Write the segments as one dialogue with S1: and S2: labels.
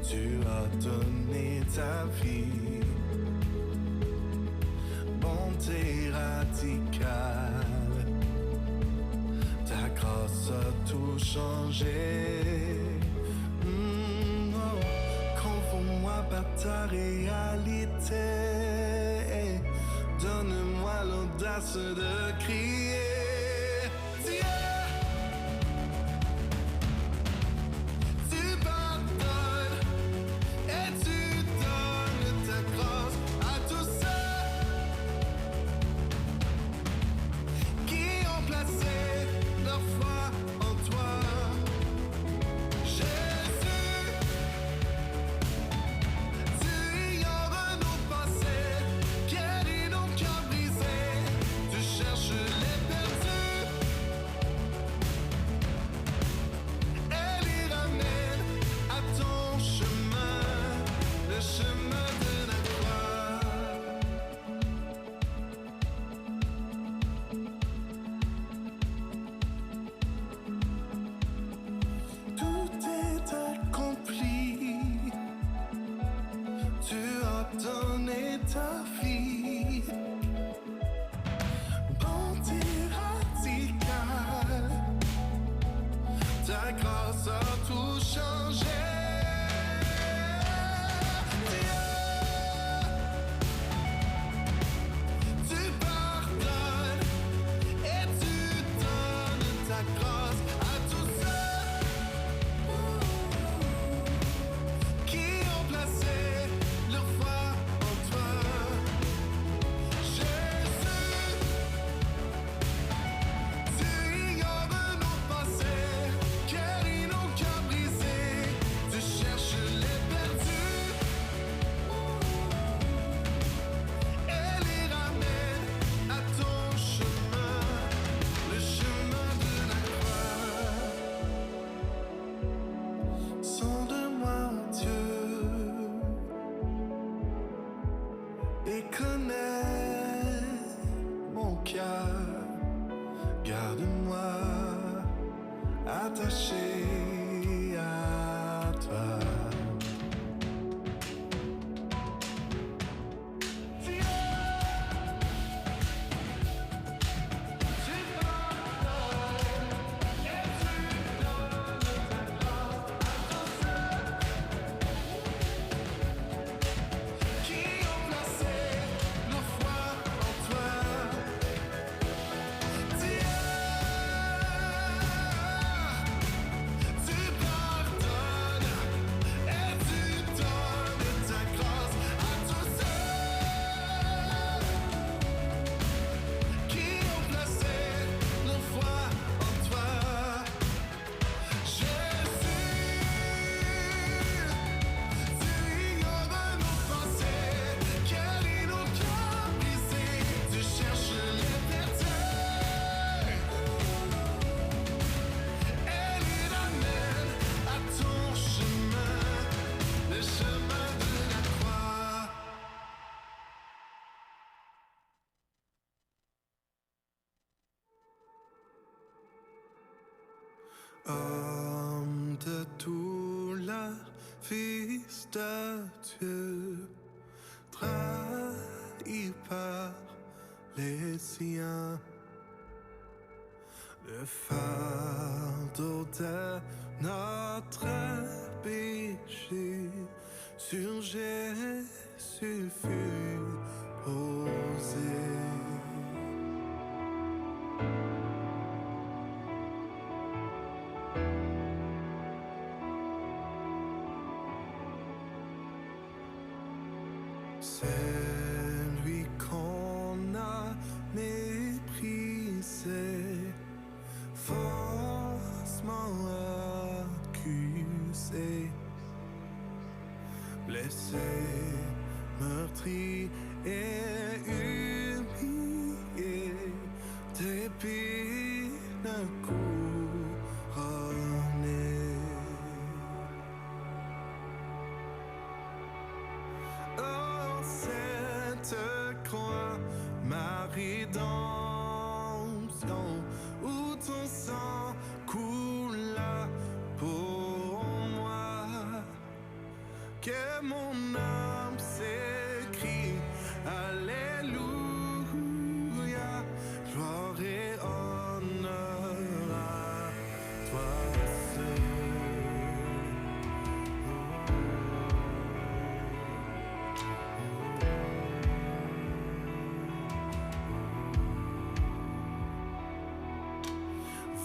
S1: Tu as donné ta vie, bonté radicale. Ta grâce a tout changé. Oh. Confonds-moi par ta réalité. Donne-moi l'audace de crier. Attaché à toi. Homme de douleur, fils de Dieu, trahi par les siens, le fardeau de notre péché sur Jésus fut posé. C'est lui qu'on a méprisé, faussement accusé, blessé, meurtri et humilié, d'épines couronné. Cette croix, ma rédemption, où ton sang coula pour moi, que mon âme s'écrie. Alléluia, gloire et honneur à toi seul.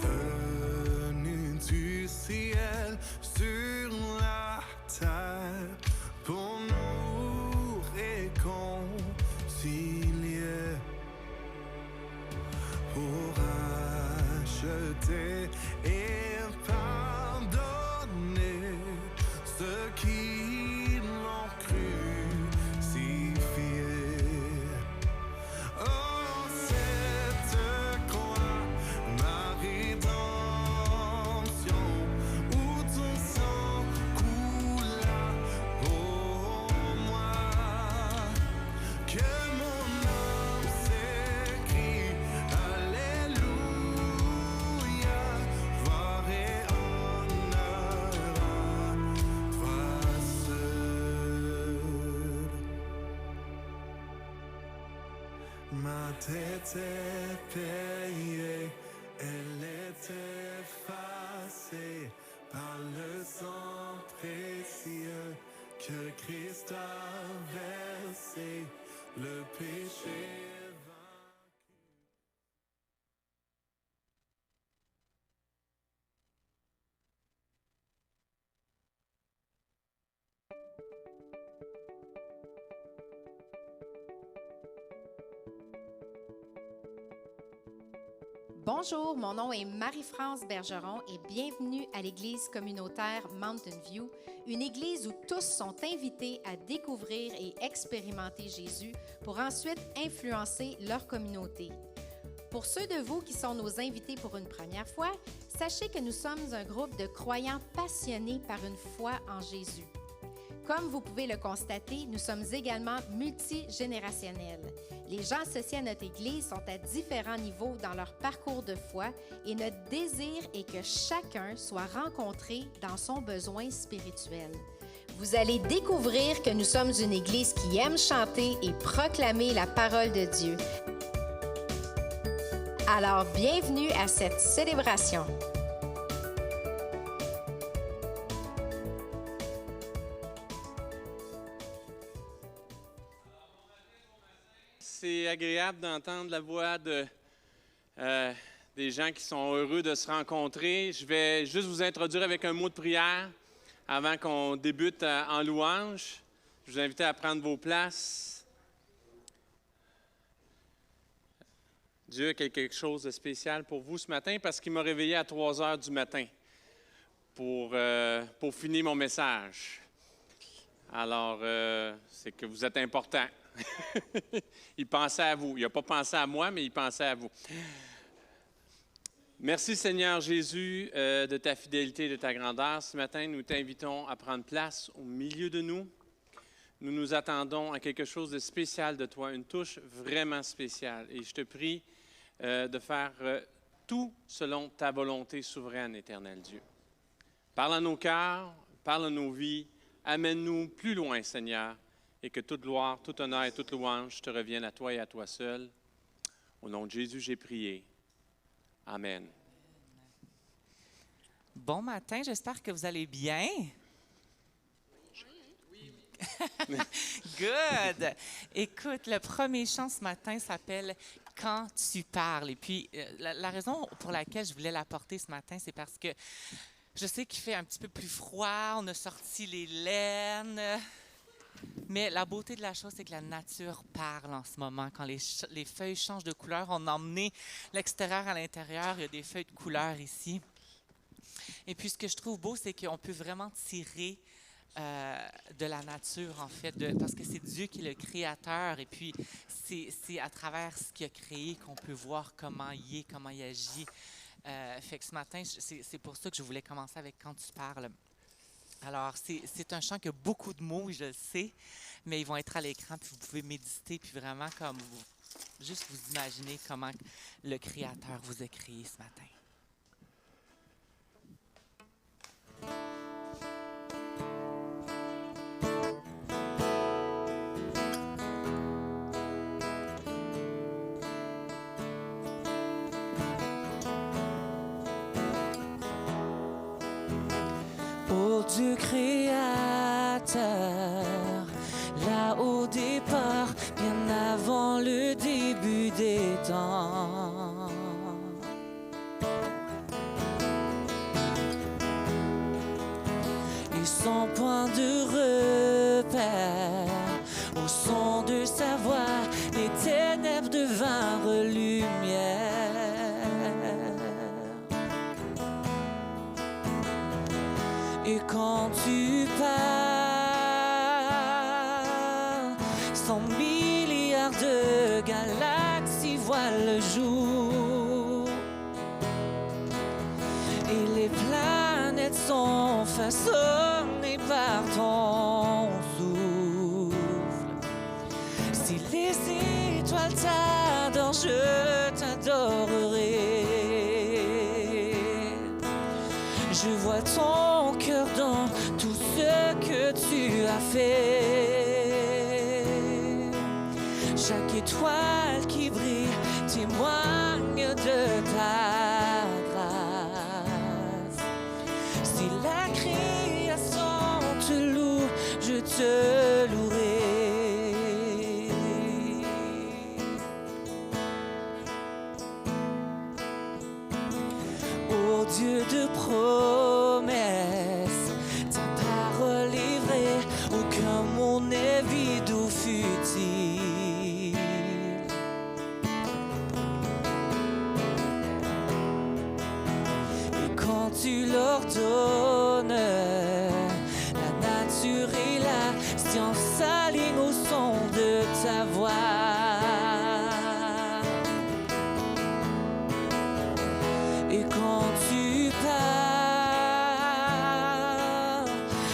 S1: Venu du ciel sur la terre pour nous réconcilier, pour acheter et pardonner ceux qui l'ont crucifié. Oh, cette croix, ma rédemption, où ton sang coula pour moi, que mon âme s'écrie. Alléluia, gloire et honneur à toi seul. Ma dette est payée, elle est effacée par le sang précieux que Christ a versé, le péché est vaincu.
S2: Bonjour, mon nom est Marie-France Bergeron et bienvenue à l'église communautaire Mountain View, une église où tous sont invités à découvrir et expérimenter Jésus pour ensuite influencer leur communauté. Pour ceux de vous qui sont nos invités pour une première fois, sachez que nous sommes un groupe de croyants passionnés par une foi en Jésus. Comme vous pouvez le constater, nous sommes également multigénérationnels. Les gens associés à notre Église sont à différents niveaux dans leur parcours de foi et notre désir est que chacun soit rencontré dans son besoin spirituel. Vous allez découvrir que nous sommes une Église qui aime chanter et proclamer la parole de Dieu. Alors, bienvenue à cette célébration.
S3: C'est agréable d'entendre la voix des gens qui sont heureux de se rencontrer. Je vais juste vous introduire avec un mot de prière avant qu'on débute en louange. Je vous invite à prendre vos places. Dieu a quelque chose de spécial pour vous ce matin parce qu'il m'a réveillé à 3 heures du matin pour finir mon message. Alors, c'est que vous êtes important. Il pensait à vous. Il n'a pas pensé à moi, mais il pensait à vous. Merci Seigneur Jésus de ta fidélité et de ta grandeur. Ce matin, nous t'invitons à prendre place au milieu de nous. Nous nous attendons à quelque chose de spécial de toi, une touche vraiment spéciale. Et je te prie de faire tout selon ta volonté souveraine, éternel Dieu. Parle à nos cœurs, parle à nos vies, amène-nous plus loin, Seigneur, et que toute gloire, tout honneur et toute louange te reviennent à toi et à toi seul. Au nom de Jésus, j'ai prié. Amen.
S4: Bon matin, j'espère que vous allez bien. Good! Écoute, le premier chant ce matin s'appelle « Quand tu parles ». Et puis, la raison pour laquelle je voulais l'apporter ce matin, c'est parce que je sais qu'il fait un petit peu plus froid, on a sorti les laines, mais la beauté de la chose, c'est que la nature parle en ce moment. Quand les feuilles changent de couleur, on a emmené l'extérieur à l'intérieur, il y a des feuilles de couleur ici. Et puis, ce que je trouve beau, c'est qu'on peut vraiment tirer de la nature, en fait, parce que c'est Dieu qui est le créateur. Et puis, c'est à travers ce qu'il a créé qu'on peut voir comment il est, comment il agit. Fait que ce matin, c'est pour ça que je voulais commencer avec « Quand tu parles ». Alors, c'est un chant qui a beaucoup de mots, je le sais, mais ils vont être à l'écran, puis vous pouvez méditer, puis vraiment comme juste vous imaginer comment le Créateur vous a créé ce matin.
S5: Créateur, là au départ, bien avant le début des temps. Et sans point de repère, au son de sa voix, les ténèbres devinrent lumière. Et quand tu parles, 100 milliards de galaxies voient le jour. Et les planètes sont façonnées par ton souffle. Si les étoiles t'adorent, je t'adorerai. Je vois ton cœur dans tout ce que tu as fait. Chaque étoile qui brille témoigne de ta grâce. Si la création te loue, je te louerai. Ô Dieu de promesses, ta parole est vraie, aucun mot n'est vide ou futile. Et quand tu l'ordonnes, la nature et la science s'alignent au son de ta voix. Et quand tu parles,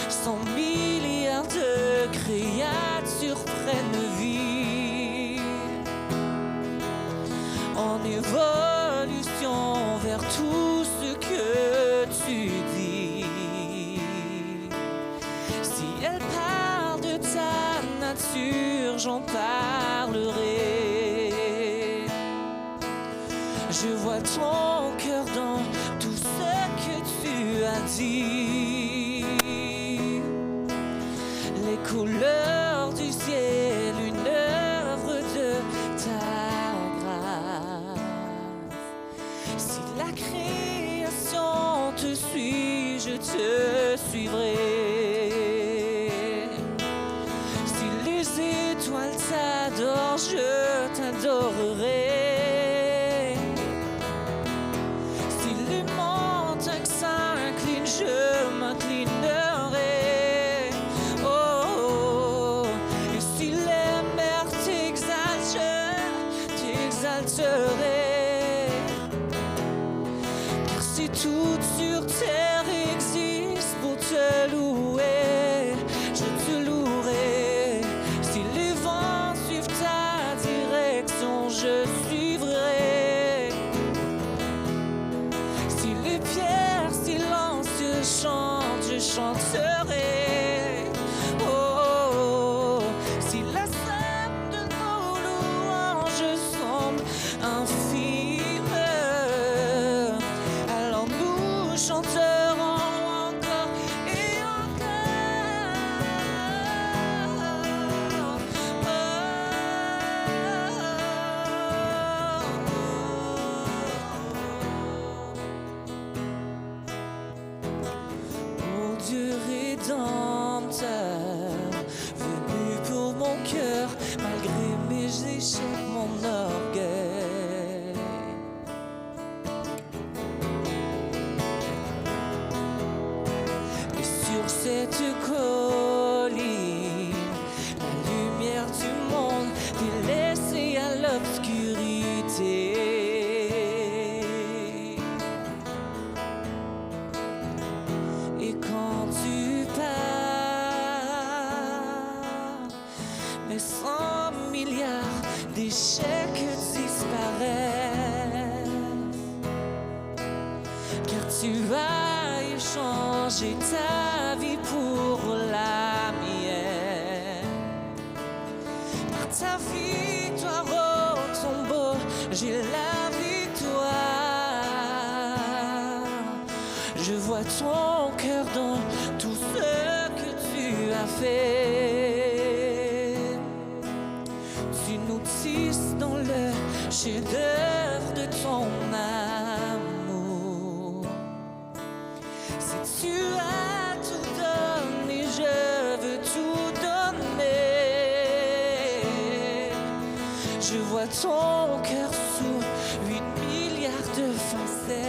S5: 100 milliards de créatures prennent vie en évolution vers tout ce que tu dis. Si elle parle de ta nature, j'en parlerai. Je vois ton cœur dans tout ce que tu as dit. Les couleurs du ciel, une œuvre de ta grâce. Si la création te suit, je te suivrai. Si les étoiles t'adorent, je t'adorerai. Je m'inclinerai. Oh, oh, et si les mers t'exaltent, je t'exalterai. Car si tout sur terre existe pour te louer, je te louerai. Si les vents suivent ta direction, je suivrai. Si les pierres chante, je chanterai. Oh, oh, oh. Si la somme de nos louanges semble infime, alors nous chanterons encore et encore. Dieu rédempteur, venu pour mon cœur, malgré mes échecs, mon orgueil. Et sur cette colline, la lumière du monde délaissée à l'obscurité. Et quand tu pars, mes 100 milliards d'échecs disparaissent. Car tu as échangé ta vie pour la mienne. Par ta victoire au tombeau, j'ai la victoire. Je vois ton cœur dans tout ce as fait. Tu nous tisses dans le chef-d'œuvre de ton amour. Si tu as tout donné, je veux tout donner. Je vois ton cœur sous 8 milliards de facettes.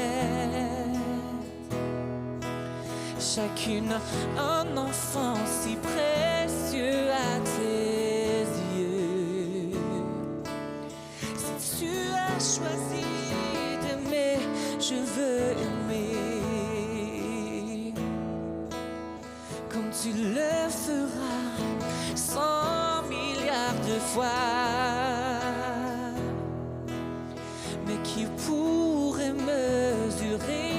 S5: Chacune un enfant si précieux à tes yeux. Si tu as choisi d'aimer, je veux aimer comme tu le feras 100 milliards de fois. Mais qui pourrait mesurer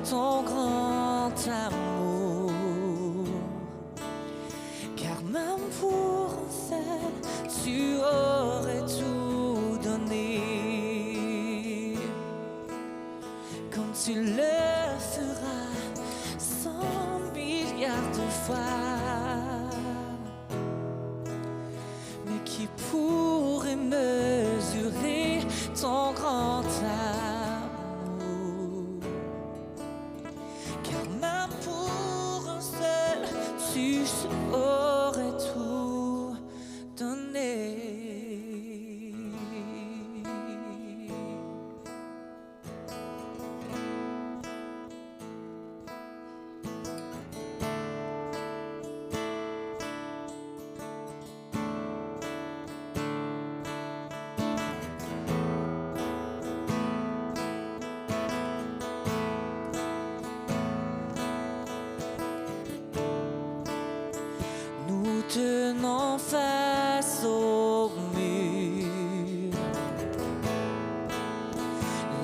S5: ton grand amour? Car même pour un seul, tu aurais tout donné. Comme tu le feras 100 milliards de fois. Mais qui pourrait mesurer ton grand amour? Car même pour un seul, tu aurais tout donné. Nous tenons face au mur.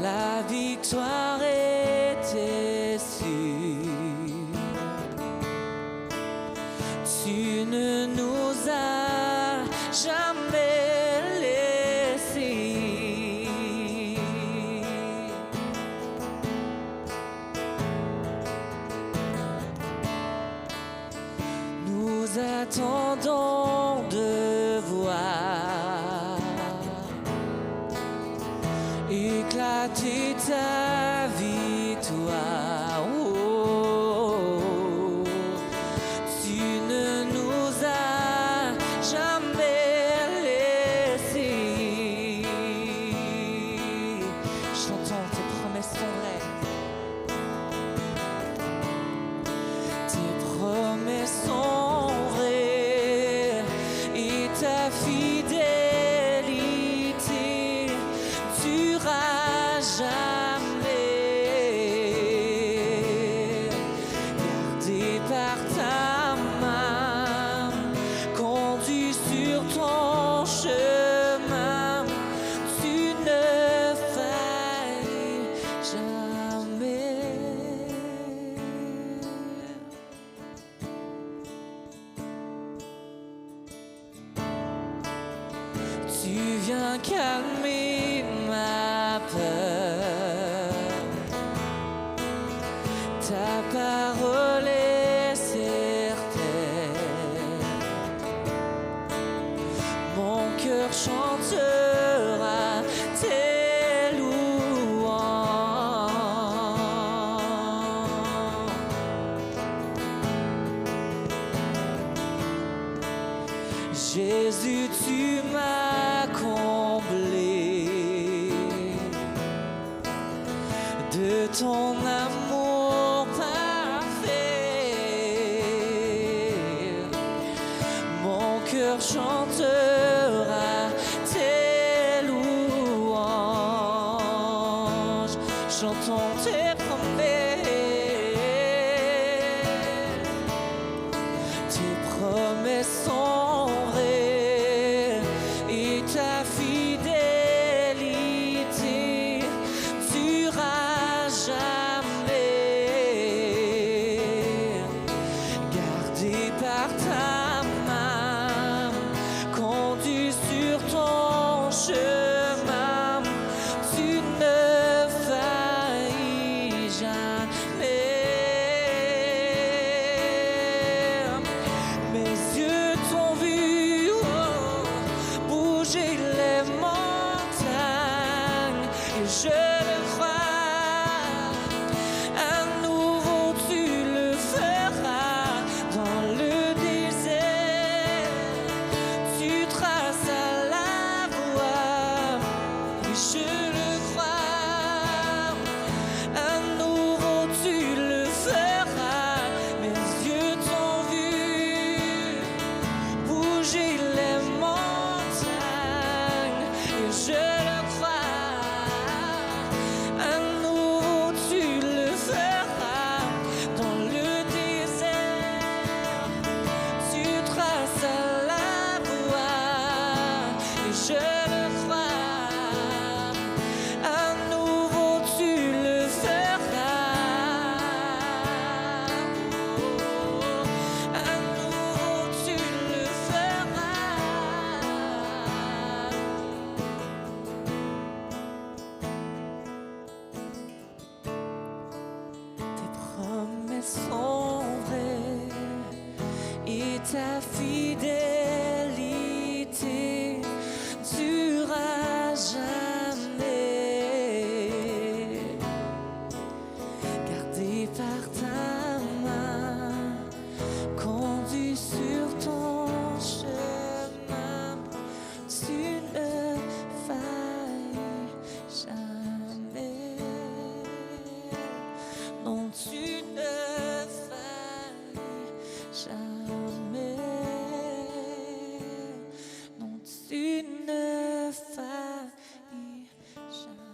S5: La victoire était sûre. Tu ne nous as jamais laissés. Nous attendons de voir éclater ta victoire. Oh, tu ne nous as jamais laissés. Chantons, tes promesses sont vraies. Tes promesses sont vraies et ta fidélité durera jamais. Gardé par ta main, conduit sur ton chemin, tu ne failles jamais. Tu viens calmer ma peur. Ta parole est certaine. Mon cœur chantera tes louanges. Jésus, tu m'as comblé de ton amour parfait. Mon cœur chantera tes louanges. Chantons tes promesses. Tes promesses sont vraies et ta fidélité durera jamais. Gardé par ta main, conduit sur ton chemin, tu ne faillis jamais. Mes ta fidélité durera jamais. Gardé par ta main, conduit sur ton chemin, tu ne failles jamais. Non, tu ne failles jamais. Non, tu ne failles jamais.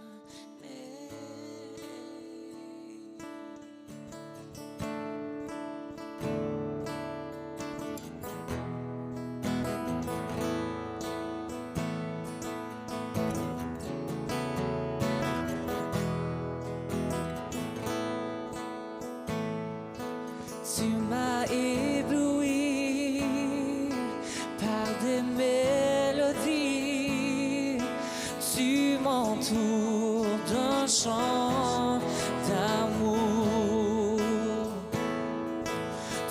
S5: Tu m'as ébloui par des mélodies, tu m'entoures d'un chant d'amour.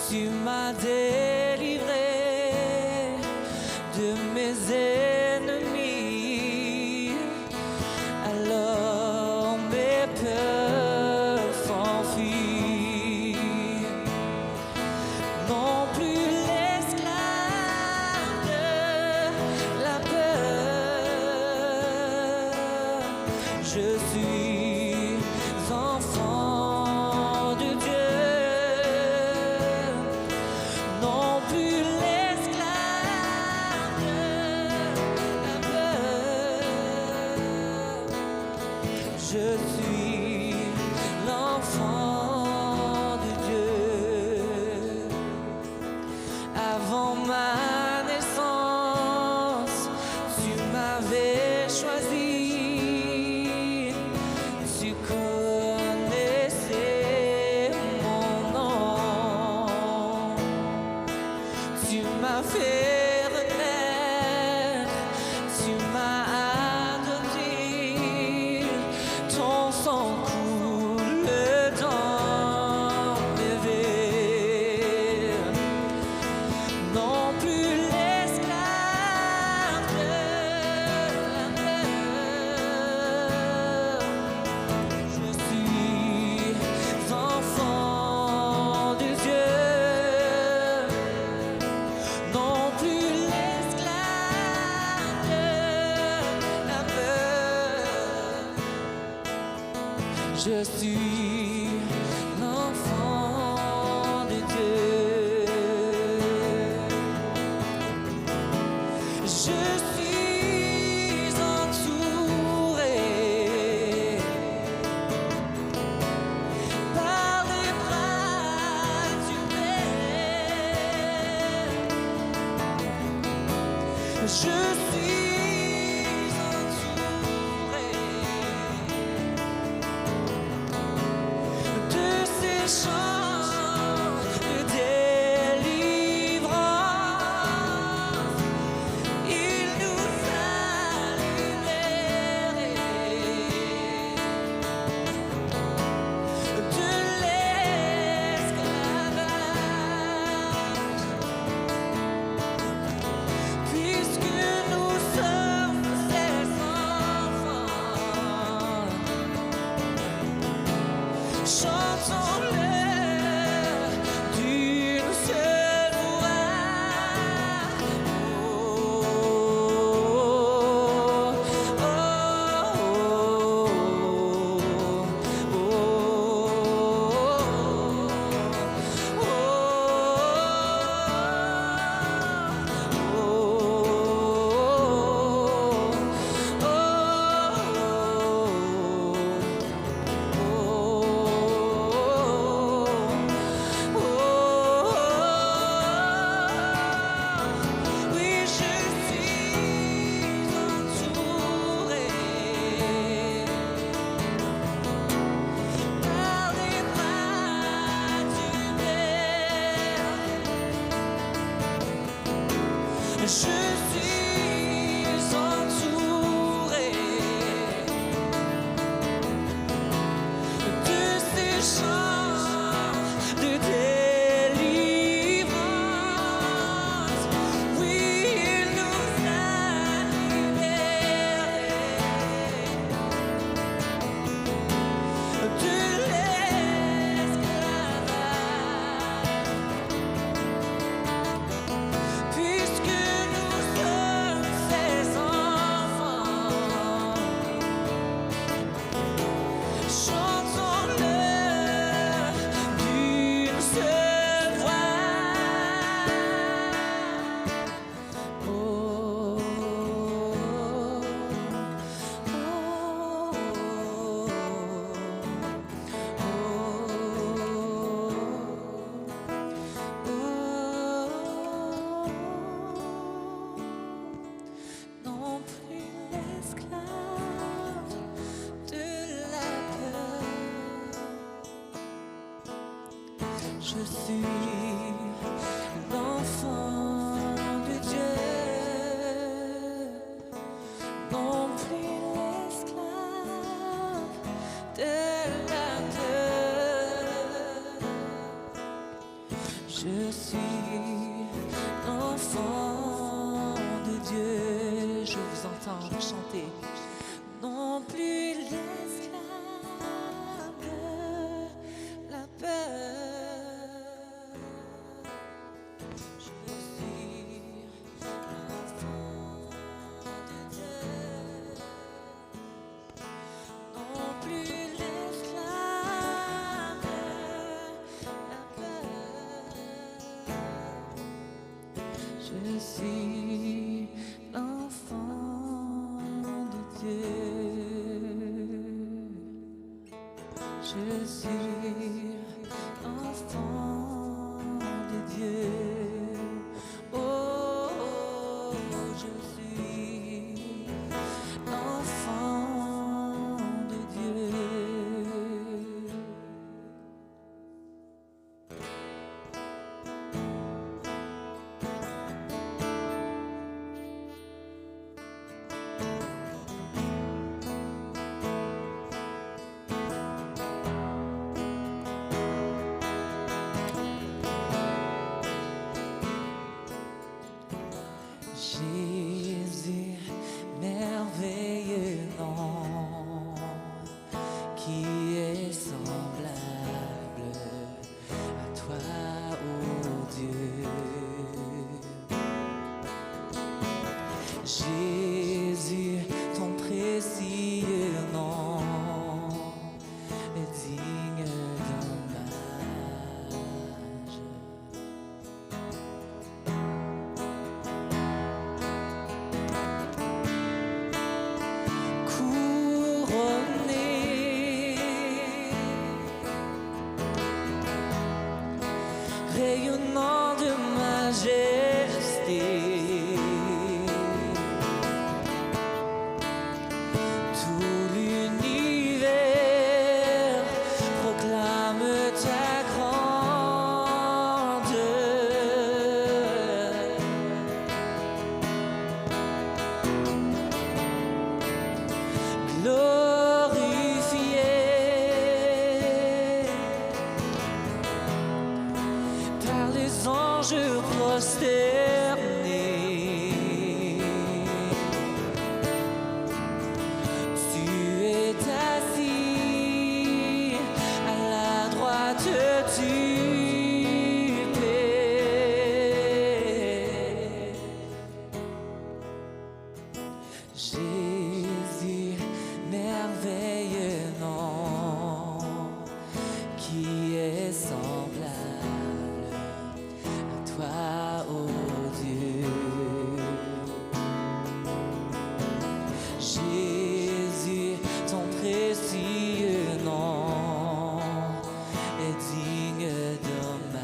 S5: Tu m'as délivré de mes ennemis, alors mes peurs s'enfuient. Non plus l'esclave de la peur, je suis enfant de Dieu. Non plus l'esclave de la peur, je suis l'enfant de Dieu. Avant ma naissance, tu m'avais choisi. Tu connaissais mon nom. Tu m'as fait renaître. Tu m'as adopté. Ton sang coule dans mes veines. Non plus l'esclave de la peur, je suis enfant de Dieu. Non plus l'esclave de la peur, je suis l'enfant de Dieu. Je suis entouré par les bras du Père. Je suis entouré de ces chants de délivrance. Il nous a libérés de l'esclavage, puisque nous sommes ses enfants. Chantons-le d'une seule voix. Oh, oh, oui, je suis entouré par les bras du Père. Je suis entouré de ces chants de délivrance. Je suis l'enfant de Dieu, non plus l'esclave de la peur. Je suis l'enfant de Dieu. Je vous entends chanter. Non plus l'esclave de la peur. Je suis l'enfant de Dieu. Non plus l'esclave de la peur. Je suis l'enfant de Dieu. Je suis enfant de Dieu. Oh, je suis enfant de Dieu. Jésus, merveilleux nom, qui est semblable à toi, ô Dieu. Jésus, ton précieux nom est digne d'hommage. Rayonnant de majesté, tout l'univers proclame ta grandeur. Glorifié par les anges prosternés, tu es assis à la droite du Père. Jésus, merveilleux nom, qui est semblable à toi, ô Dieu. Jésus, ton précieux nom est digne d'hommage.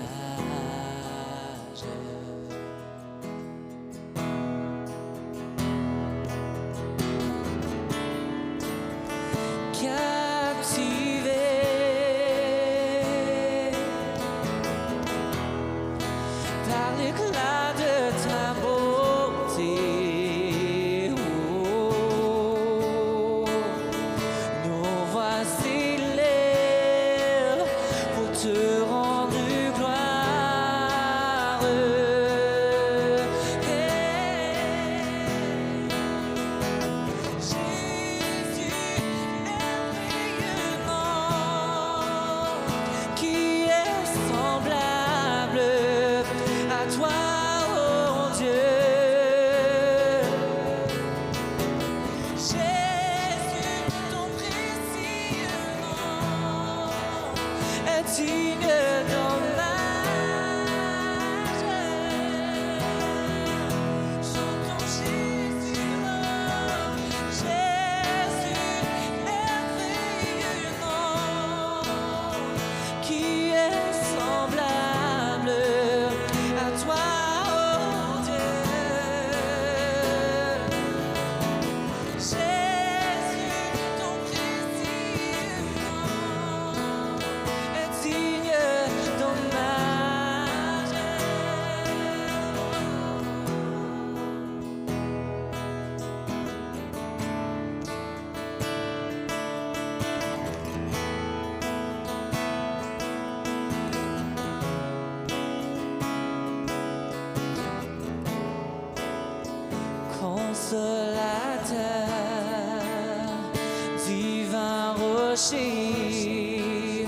S5: divin rocher,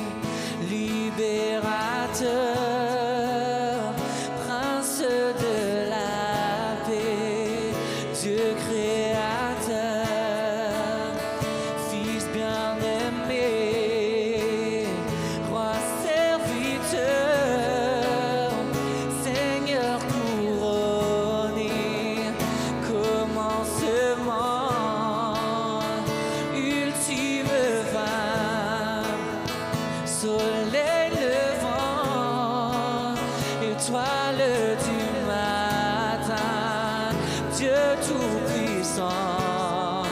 S5: libérateur, prince de la paix, Dieu créateur, Fils bien-aimé, Roi serviteur, Seigneur couronné, commencement, ultime fin, soleil levant, étoile du matin, Dieu tout-puissant,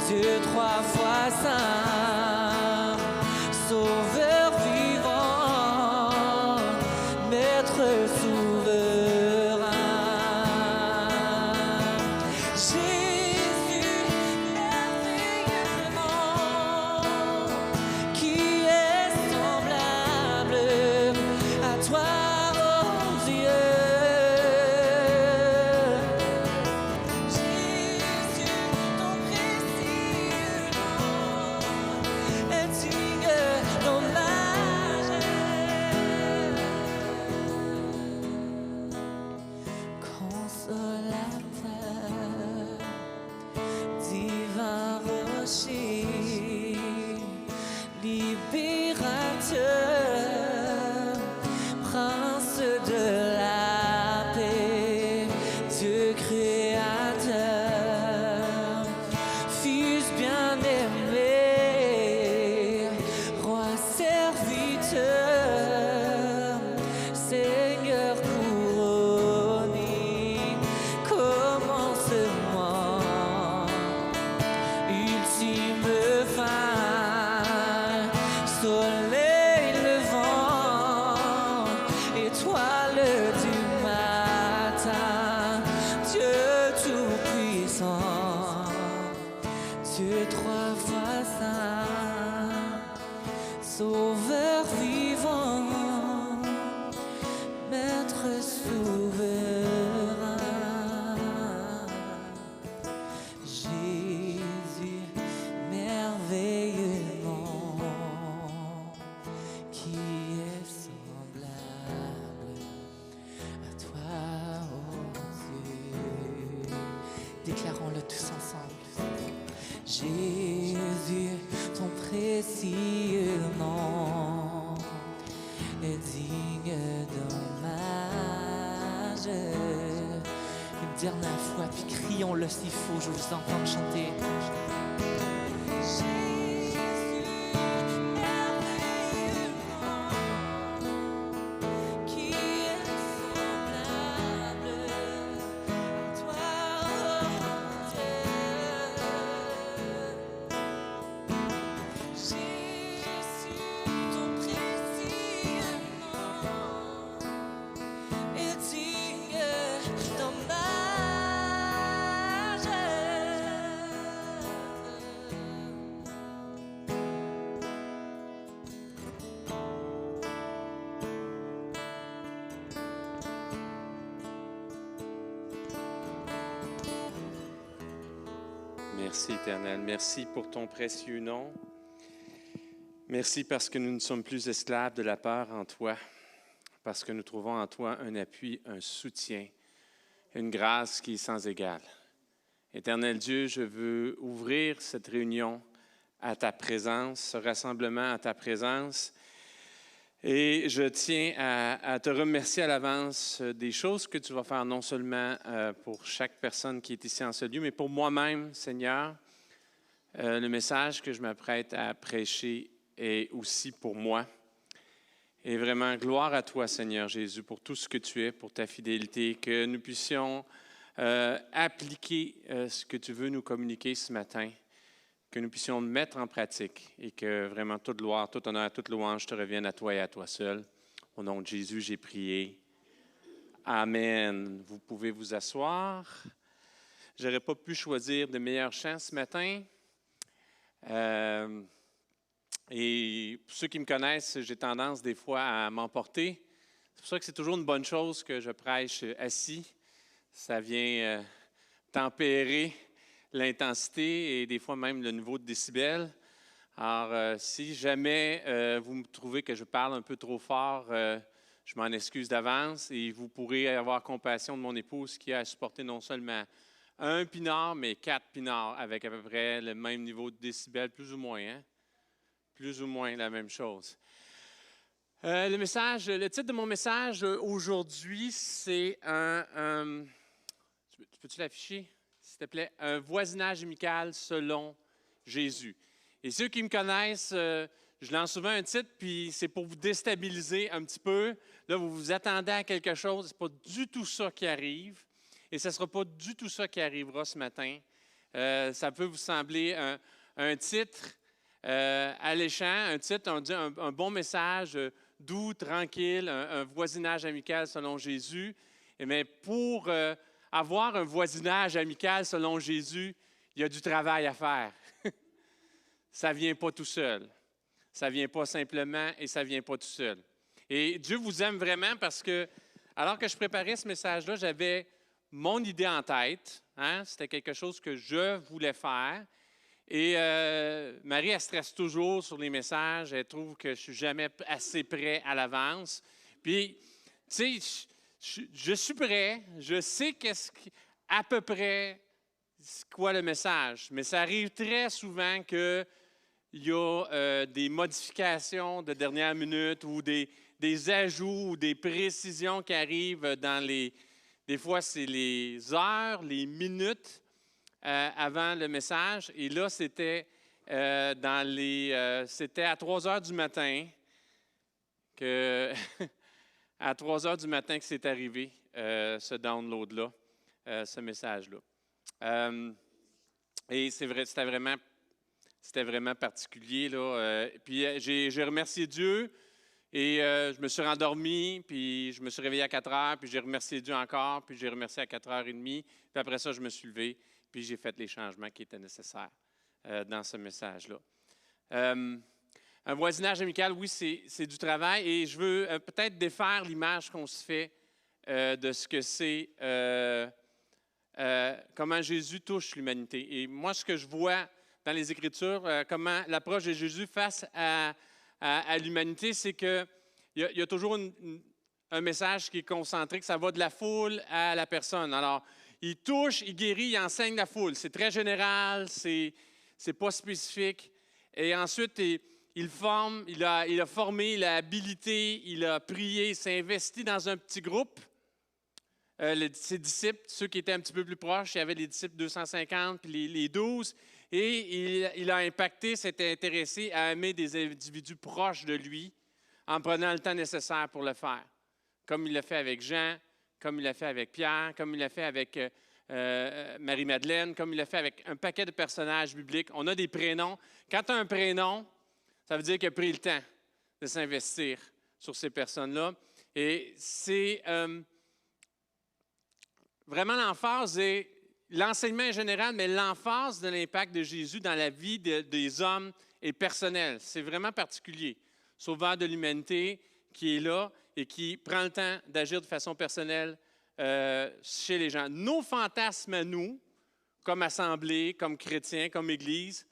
S5: Dieu trois fois saint, Sauveur vivant, Maître souverain. Jésus, merveilleusement, qui est semblable à toi, oh Dieu. Jésus, ton précieux nom est digne d'hommage. Consolateur, divin rocher, libérateur, prince de la paix, Dieu créateur, Fils bien-aimé, Roi serviteur, Seigneur couronné, commencement, ultime fin, soleil levant, étoile du matin, Dieu tout-puissant, Dieu trois fois saint, Sauveur vivant, Maître souverain. Jésus, merveilleux nom, qui est semblable à toi, oh Dieu. Déclarons-le tous ensemble. Jésus, ton précieux nom est digne d'hommage. Une dernière fois, puis crions-le s'il faut, je vous entends chanter. Jésus, merveilleux nom, qui est semblable à toi, oh Dieu. Jésus, ton précieux nom est digne d'hommage.
S3: Merci, Éternel. Merci pour ton précieux nom. Merci parce que nous ne sommes plus esclaves de la peur en toi, parce que nous trouvons en toi un appui, un soutien, une grâce qui est sans égale. Éternel Dieu, je veux ouvrir cette réunion à ta présence, ce rassemblement à ta présence. Et je tiens à te remercier à l'avance des choses que tu vas faire, non seulement pour chaque personne qui est ici en ce lieu, mais pour moi-même, Seigneur. Le message que je m'apprête à prêcher est aussi pour moi. Et vraiment, gloire à toi, Seigneur Jésus, pour tout ce que tu es, pour ta fidélité, que nous puissions appliquer ce que tu veux nous communiquer ce matin, que nous puissions le mettre en pratique et que vraiment toute gloire, tout honneur, toute louange te revienne à toi et à toi seul. Au nom de Jésus, j'ai prié. Amen. Vous pouvez vous asseoir. Je n'aurais pas pu choisir de meilleurs chants ce matin. Et pour ceux qui me connaissent, j'ai tendance des fois à m'emporter. C'est pour ça que c'est toujours une bonne chose que je prêche assis. Ça vient tempérer l'intensité et des fois même le niveau de décibels. Alors, si jamais vous me trouvez que je parle un peu trop fort, je m'en excuse d'avance et vous pourrez avoir compassion de mon épouse qui a à supporter non seulement un pinard, mais 4 pinards avec à peu près le même niveau de décibels, plus ou moins, hein? Plus ou moins la même chose. Le titre de mon message aujourd'hui, c'est peux-tu l'afficher, s'il te plaît? Un voisinage amical selon Jésus. Et ceux qui me connaissent, je lance souvent un titre, puis c'est pour vous déstabiliser un petit peu. Là, vous vous attendez à quelque chose, ce n'est pas du tout ça qui arrive. Et ce ne sera pas du tout ça qui arrivera ce matin. Ça peut vous sembler un titre alléchant, un titre, on dit un bon message doux, tranquille, un voisinage amical selon Jésus. Mais pour avoir un voisinage amical selon Jésus, il y a du travail à faire. Ça ne vient pas tout seul. Ça ne vient pas simplement et ça ne vient pas tout seul. Et Dieu vous aime vraiment parce que, alors que je préparais ce message-là, j'avais mon idée en tête. Hein? C'était quelque chose que je voulais faire. Et Marie, elle stresse toujours sur les messages. Elle trouve que je ne suis jamais assez prêt à l'avance. Puis, tu sais, je suis prêt. Je sais à peu près quoi le message. Mais ça arrive très souvent qu'il y a des modifications de dernière minute ou des ajouts ou des précisions qui arrivent dans des fois, c'est les heures, les minutes avant le message. Et là, c'était c'était à 3 heures du matin à 3 heures du matin que c'est arrivé, ce download-là, ce message-là. Et c'est vrai, c'était vraiment particulier, là. Puis j'ai remercié Dieu. Et je me suis rendormi, puis je me suis réveillé à 4 heures, puis j'ai remercié Dieu encore, puis j'ai remercié à 4h30. Puis après ça, je me suis levé, puis j'ai fait les changements qui étaient nécessaires dans ce message-là. Un voisinage amical, oui, c'est du travail. Et je veux peut-être défaire l'image qu'on se fait de ce que c'est, comment Jésus touche l'humanité. Et moi, ce que je vois dans les Écritures, comment l'approche de Jésus face à l'humanité, c'est qu'il y a toujours un message qui est concentré, que ça va de la foule à la personne. Alors, il touche, il guérit, il enseigne la foule. C'est très général, c'est pas spécifique. Et ensuite, il forme, il a formé, il a habilité, il a prié, il s'est investi dans un petit groupe. Ses disciples, ceux qui étaient un petit peu plus proches, il y avait les disciples 250 puis les 12. Et il a impacté, s'est intéressé à aimer des individus proches de lui en prenant le temps nécessaire pour le faire. Comme il l'a fait avec Jean, comme il l'a fait avec Pierre, comme il l'a fait avec Marie-Madeleine, comme il l'a fait avec un paquet de personnages bibliques. On a des prénoms. Quand tu as un prénom, ça veut dire qu'il a pris le temps de s'investir sur ces personnes-là. Et c'est vraiment l'emphase est l'enseignement est général, mais l'emphase de l'impact de Jésus dans la vie des hommes est personnelle. C'est vraiment particulier. Sauveur de l'humanité qui est là et qui prend le temps d'agir de façon personnelle chez les gens. Nos fantasmes à nous, comme assemblée, comme chrétiens, comme Église,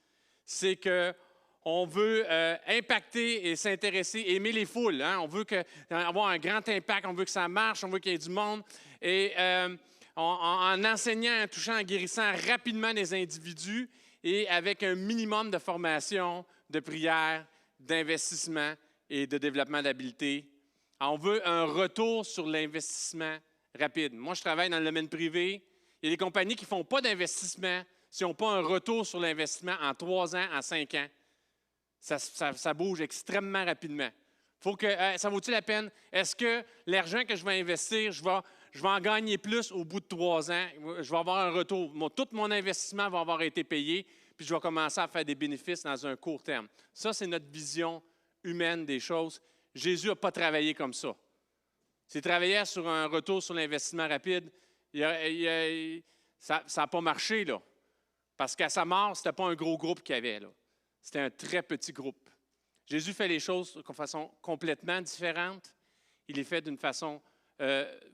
S3: c'est qu'on veut impacter et s'intéresser, aimer les foules. Hein? On veut avoir un grand impact, on veut que ça marche, on veut qu'il y ait du monde. Et en enseignant, en touchant, en guérissant rapidement les individus et avec un minimum de formation, de prière, d'investissement et de développement d'habileté. On veut un retour sur l'investissement rapide. Moi, je travaille dans le domaine privé. Il y a des compagnies qui ne font pas d'investissement s'ils n'ont pas un retour sur l'investissement en 3 ans, en 5 ans. Ça bouge extrêmement rapidement. Ça vaut-il la peine? Est-ce que l'argent que je vais investir, je vais en gagner plus au bout de 3 ans? Je vais avoir un retour. Tout mon investissement va avoir été payé, puis je vais commencer à faire des bénéfices dans un court terme. Ça, c'est notre vision humaine des choses. Jésus n'a pas travaillé comme ça. S'il travaillait sur un retour sur l'investissement rapide, ça n'a pas marché, là. Parce qu'à sa mort, ce n'était pas un gros groupe qu'il y avait, là. C'était un très petit groupe. Jésus fait les choses de façon complètement différente. Il les fait d'une façon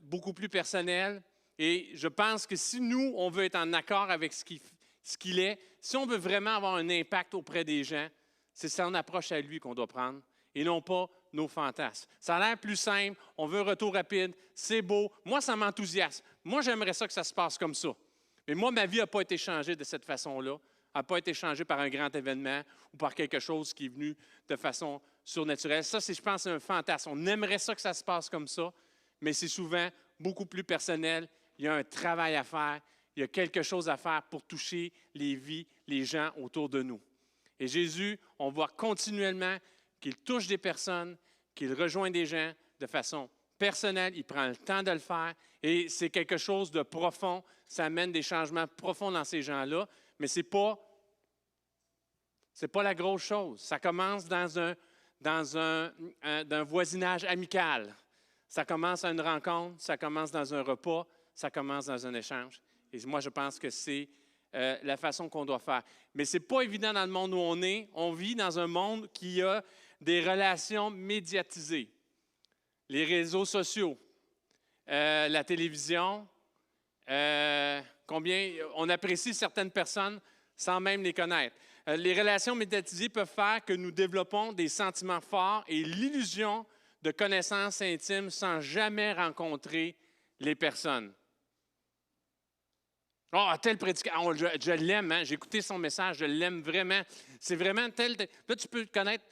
S3: beaucoup plus personnelle. Et je pense que si nous, on veut être en accord avec ce qu'il est, si on veut vraiment avoir un impact auprès des gens, c'est son approche à lui qu'on doit prendre et non pas nos fantasmes. Ça a l'air plus simple, on veut un retour rapide, c'est beau. Moi, ça m'enthousiasme. Moi, j'aimerais ça que ça se passe comme ça. Mais moi, ma vie n'a pas été changée de cette façon-là, n'a pas été changée par un grand événement ou par quelque chose qui est venu de façon surnaturelle. Ça, je pense, c'est un fantasme. On aimerait ça que ça se passe comme ça, mais c'est souvent beaucoup plus personnel. Il y a un travail à faire, il y a quelque chose à faire pour toucher les vies, les gens autour de nous. Et Jésus, on voit continuellement qu'il touche des personnes, qu'il rejoint des gens de façon personnelle, il prend le temps de le faire et c'est quelque chose de profond, ça amène des changements profonds dans ces gens-là, mais ce n'est pas la grosse chose. Ça commence dans un voisinage amical, ça commence à une rencontre, ça commence dans un repas, ça commence dans un échange. Et moi, je pense que c'est la façon qu'on doit faire. Mais ce n'est pas évident dans le monde où on est. On vit dans un monde qui a des relations médiatisées. Les réseaux sociaux, la télévision, combien on apprécie certaines personnes sans même les connaître. Les relations médiatisées peuvent faire que nous développons des sentiments forts et l'illusion de connaissances intimes sans jamais rencontrer les personnes. Oh, tel prédicateur, je l'aime, hein? J'ai écouté son message, je l'aime vraiment. C'est vraiment tel. Là, tu peux connaître,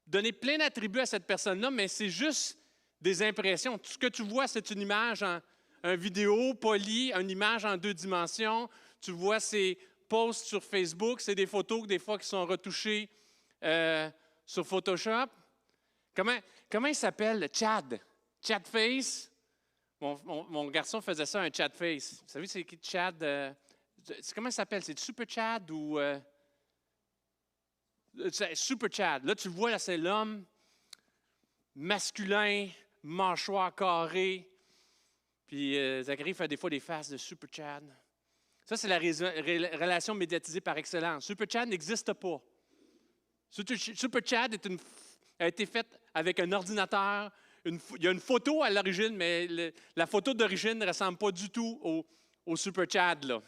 S3: donner plein d'attributs à cette personne-là, mais c'est juste des impressions. Tout ce que tu vois, c'est une image en vidéo polie, une image en 2 dimensions. Tu vois ses posts sur Facebook, c'est des photos des fois qui sont retouchées sur Photoshop. Comment il s'appelle? Chad? Chadface? Mon garçon faisait ça, un Chadface. Vous savez, c'est qui Chad? Comment ça s'appelle? C'est Super Chad ou... Super Chad. Là, tu le vois, là, c'est l'homme masculin, mâchoire carrée. Puis Zachary fait des fois des faces de Super Chad. Ça, c'est la relation médiatisée par excellence. Super Chad n'existe pas. Super Chad a été faite avec un ordinateur. Il y a une photo à l'origine, mais la photo d'origine ne ressemble pas du tout au Super Chad, là.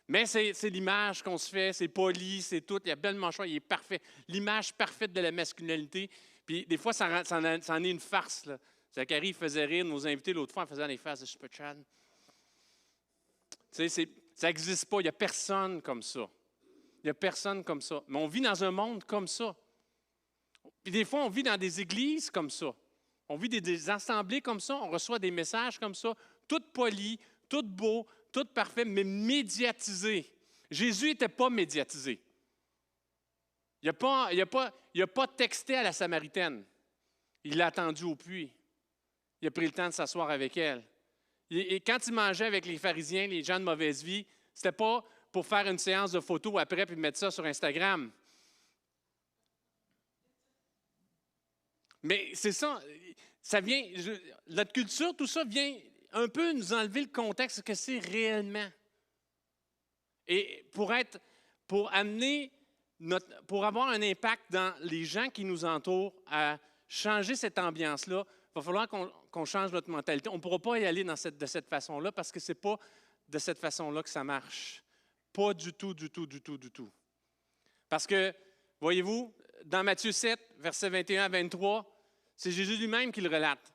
S3: Mais c'est l'image qu'on se fait, c'est poli, c'est tout. Il y a belle mâchoire, il est parfait. L'image parfaite de la masculinité. Puis des fois, ça en est une farce, là. Zachary faisait rire nos invités l'autre fois en faisant des faces de Super Chad. Tu sais, ça n'existe pas. Il n'y a personne comme ça. Il n'y a personne comme ça. Mais on vit dans un monde comme ça. Puis des fois, on vit dans des églises comme ça. On vit des assemblées comme ça. On reçoit des messages comme ça, tout poli, tout beau, tout parfait, mais médiatisé. Jésus n'était pas médiatisé. Il n'a pas texté à la Samaritaine. Il l'a attendu au puits. Il a pris le temps de s'asseoir avec elle. Et quand il mangeait avec les pharisiens, les gens de mauvaise vie, ce n'était pas pour faire une séance de photos après puis mettre ça sur Instagram. Mais c'est ça, notre culture, tout ça vient un peu nous enlever le contexte que c'est réellement. Et pour avoir un impact dans les gens qui nous entourent, à changer cette ambiance-là, il va falloir qu'on change notre mentalité. On ne pourra pas y aller de cette façon-là parce que ce n'est pas de cette façon-là que ça marche. Pas du tout, du tout, du tout, du tout. Parce que, voyez-vous, dans Matthieu 7, versets 21 à 23, c'est Jésus lui-même qui le relate.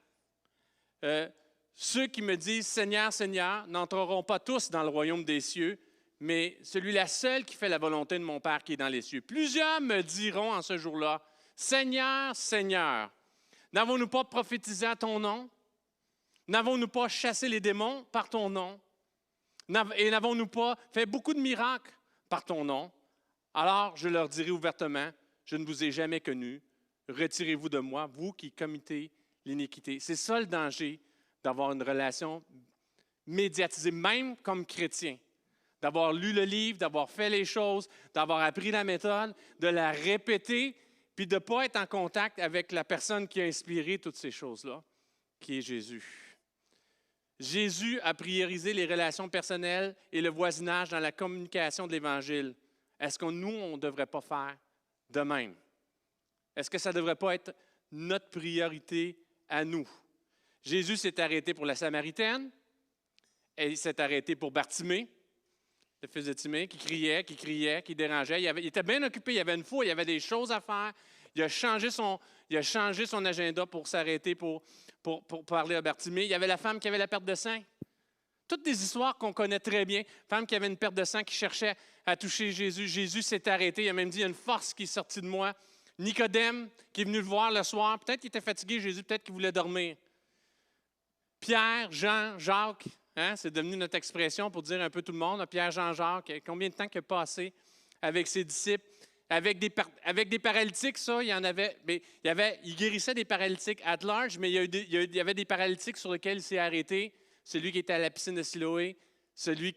S3: Ceux qui me disent « Seigneur, Seigneur » n'entreront pas tous dans le royaume des cieux, mais celui-là seul qui fait la volonté de mon Père qui est dans les cieux. Plusieurs me diront en ce jour-là « Seigneur, Seigneur, n'avons-nous pas prophétisé à ton nom? N'avons-nous pas chassé les démons par ton nom? Et n'avons-nous pas fait beaucoup de miracles par ton nom? Alors je leur dirai ouvertement, je ne vous ai jamais connus. Retirez-vous de moi, vous qui commettez l'iniquité. » C'est ça le danger d'avoir une relation médiatisée, même comme chrétien. D'avoir lu le livre, d'avoir fait les choses, d'avoir appris la méthode, de la répéter, puis de ne pas être en contact avec la personne qui a inspiré toutes ces choses-là, qui est Jésus. Jésus a priorisé les relations personnelles et le voisinage dans la communication de l'Évangile. Est-ce que nous, on ne devrait pas faire de même? Est-ce que ça ne devrait pas être notre priorité à nous? Jésus s'est arrêté pour la Samaritaine. il s'est arrêté pour Bartimée, le fils de Timée, qui criait, qui dérangeait. Il était bien occupé, il y avait une foule, il y avait des choses à faire. Il a changé son agenda pour s'arrêter pour parler à Bartimée. Il y avait la femme qui avait la perte de sang. Toutes des histoires qu'on connaît très bien. Femme qui avait une perte de sang, qui cherchait à toucher Jésus. Jésus s'est arrêté. Il a même dit, il y a une force qui est sortie de moi. Nicodème, qui est venu le voir le soir. Peut-être qu'il était fatigué, Jésus, peut-être qu'il voulait dormir. Pierre, Jean, Jacques, hein, c'est devenu notre expression pour dire un peu tout le monde. Pierre, Jean, Jacques, combien de temps qu'il a passé avec ses disciples? Avec des paralytiques, ça, il y en avait. Mais il guérissait des paralytiques at large, mais il y avait des paralytiques sur lesquels il s'est arrêté. Celui qui était à la piscine de Siloé, celui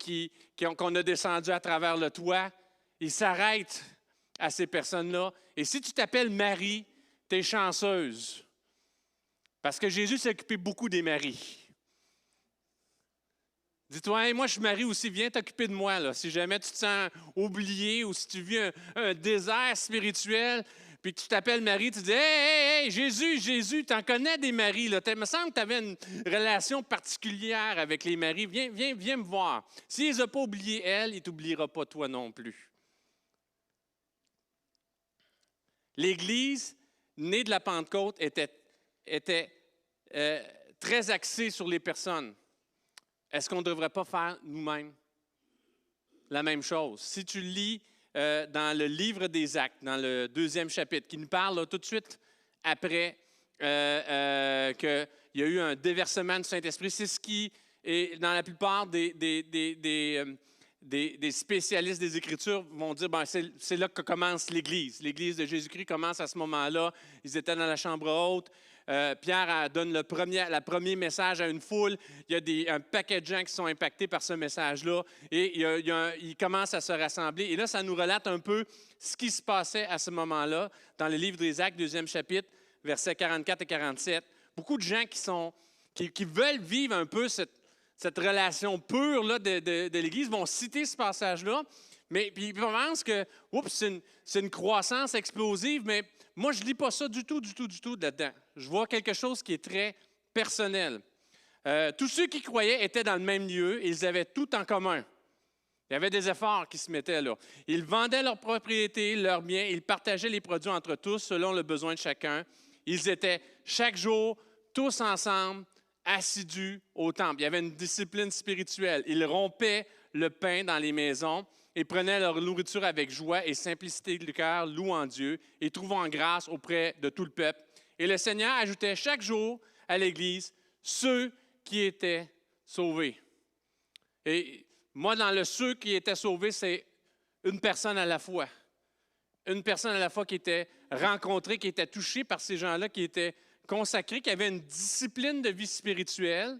S3: qu'on a descendu à travers le toit. Il s'arrête à ces personnes-là. Et si tu t'appelles Marie, tu es chanceuse. Parce que Jésus s'est occupé beaucoup des maris. Dis-toi, hey, moi je suis Marie aussi, viens t'occuper de moi. Là. Si jamais tu te sens oublié ou si tu vis un désert spirituel, puis que tu t'appelles Marie, tu dis hey, Jésus, tu en connais des maris. Là. Il me semble que tu avais une relation particulière avec les maris. Viens me voir. S'il ne les a pas oubliés, elle, il ne t'oubliera pas toi non plus. L'Église, née de la Pentecôte, était très axée sur les personnes. Est-ce qu'on ne devrait pas faire nous-mêmes la même chose? Si tu lis dans le livre des Actes, dans le 2e chapitre, qui nous parle là, tout de suite après qu'il y a eu un déversement du Saint-Esprit, c'est ce qui est dans la plupart des spécialistes des Écritures vont dire ben, c'est là que commence l'Église. L'Église de Jésus-Christ commence à ce moment-là. Ils étaient dans la chambre haute. Pierre donne le premier message à une foule. Il y a un paquet de gens qui sont impactés par ce message-là et ils commencent à se rassembler. Et là, ça nous relate un peu ce qui se passait à ce moment-là dans le livre des Actes, 2e chapitre, versets 44 et 47. Beaucoup de gens qui veulent vivre un peu cette relation pure là, de l'Église vont citer ce passage-là, mais puis ils pensent que c'est une croissance explosive, mais moi, je ne lis pas ça du tout là-dedans. Je vois quelque chose qui est très personnel. Tous ceux qui croyaient étaient dans le même lieu et ils avaient tout en commun. Il y avait des efforts qui se mettaient là. Ils vendaient leurs propriétés, leurs biens, ils partageaient les produits entre tous selon le besoin de chacun. Ils étaient chaque jour tous ensemble, assidus au temple. Il y avait une discipline spirituelle. Ils rompaient le pain dans les maisons et prenaient leur nourriture avec joie et simplicité de cœur, louant Dieu et trouvant grâce auprès de tout le peuple. Et le Seigneur ajoutait chaque jour à l'Église ceux qui étaient sauvés. Et moi, dans le ceux qui étaient sauvés, c'est une personne à la fois. Une personne à la fois qui était rencontrée, qui était touchée par ces gens-là, qui étaient consacrés, qui avaient une discipline de vie spirituelle,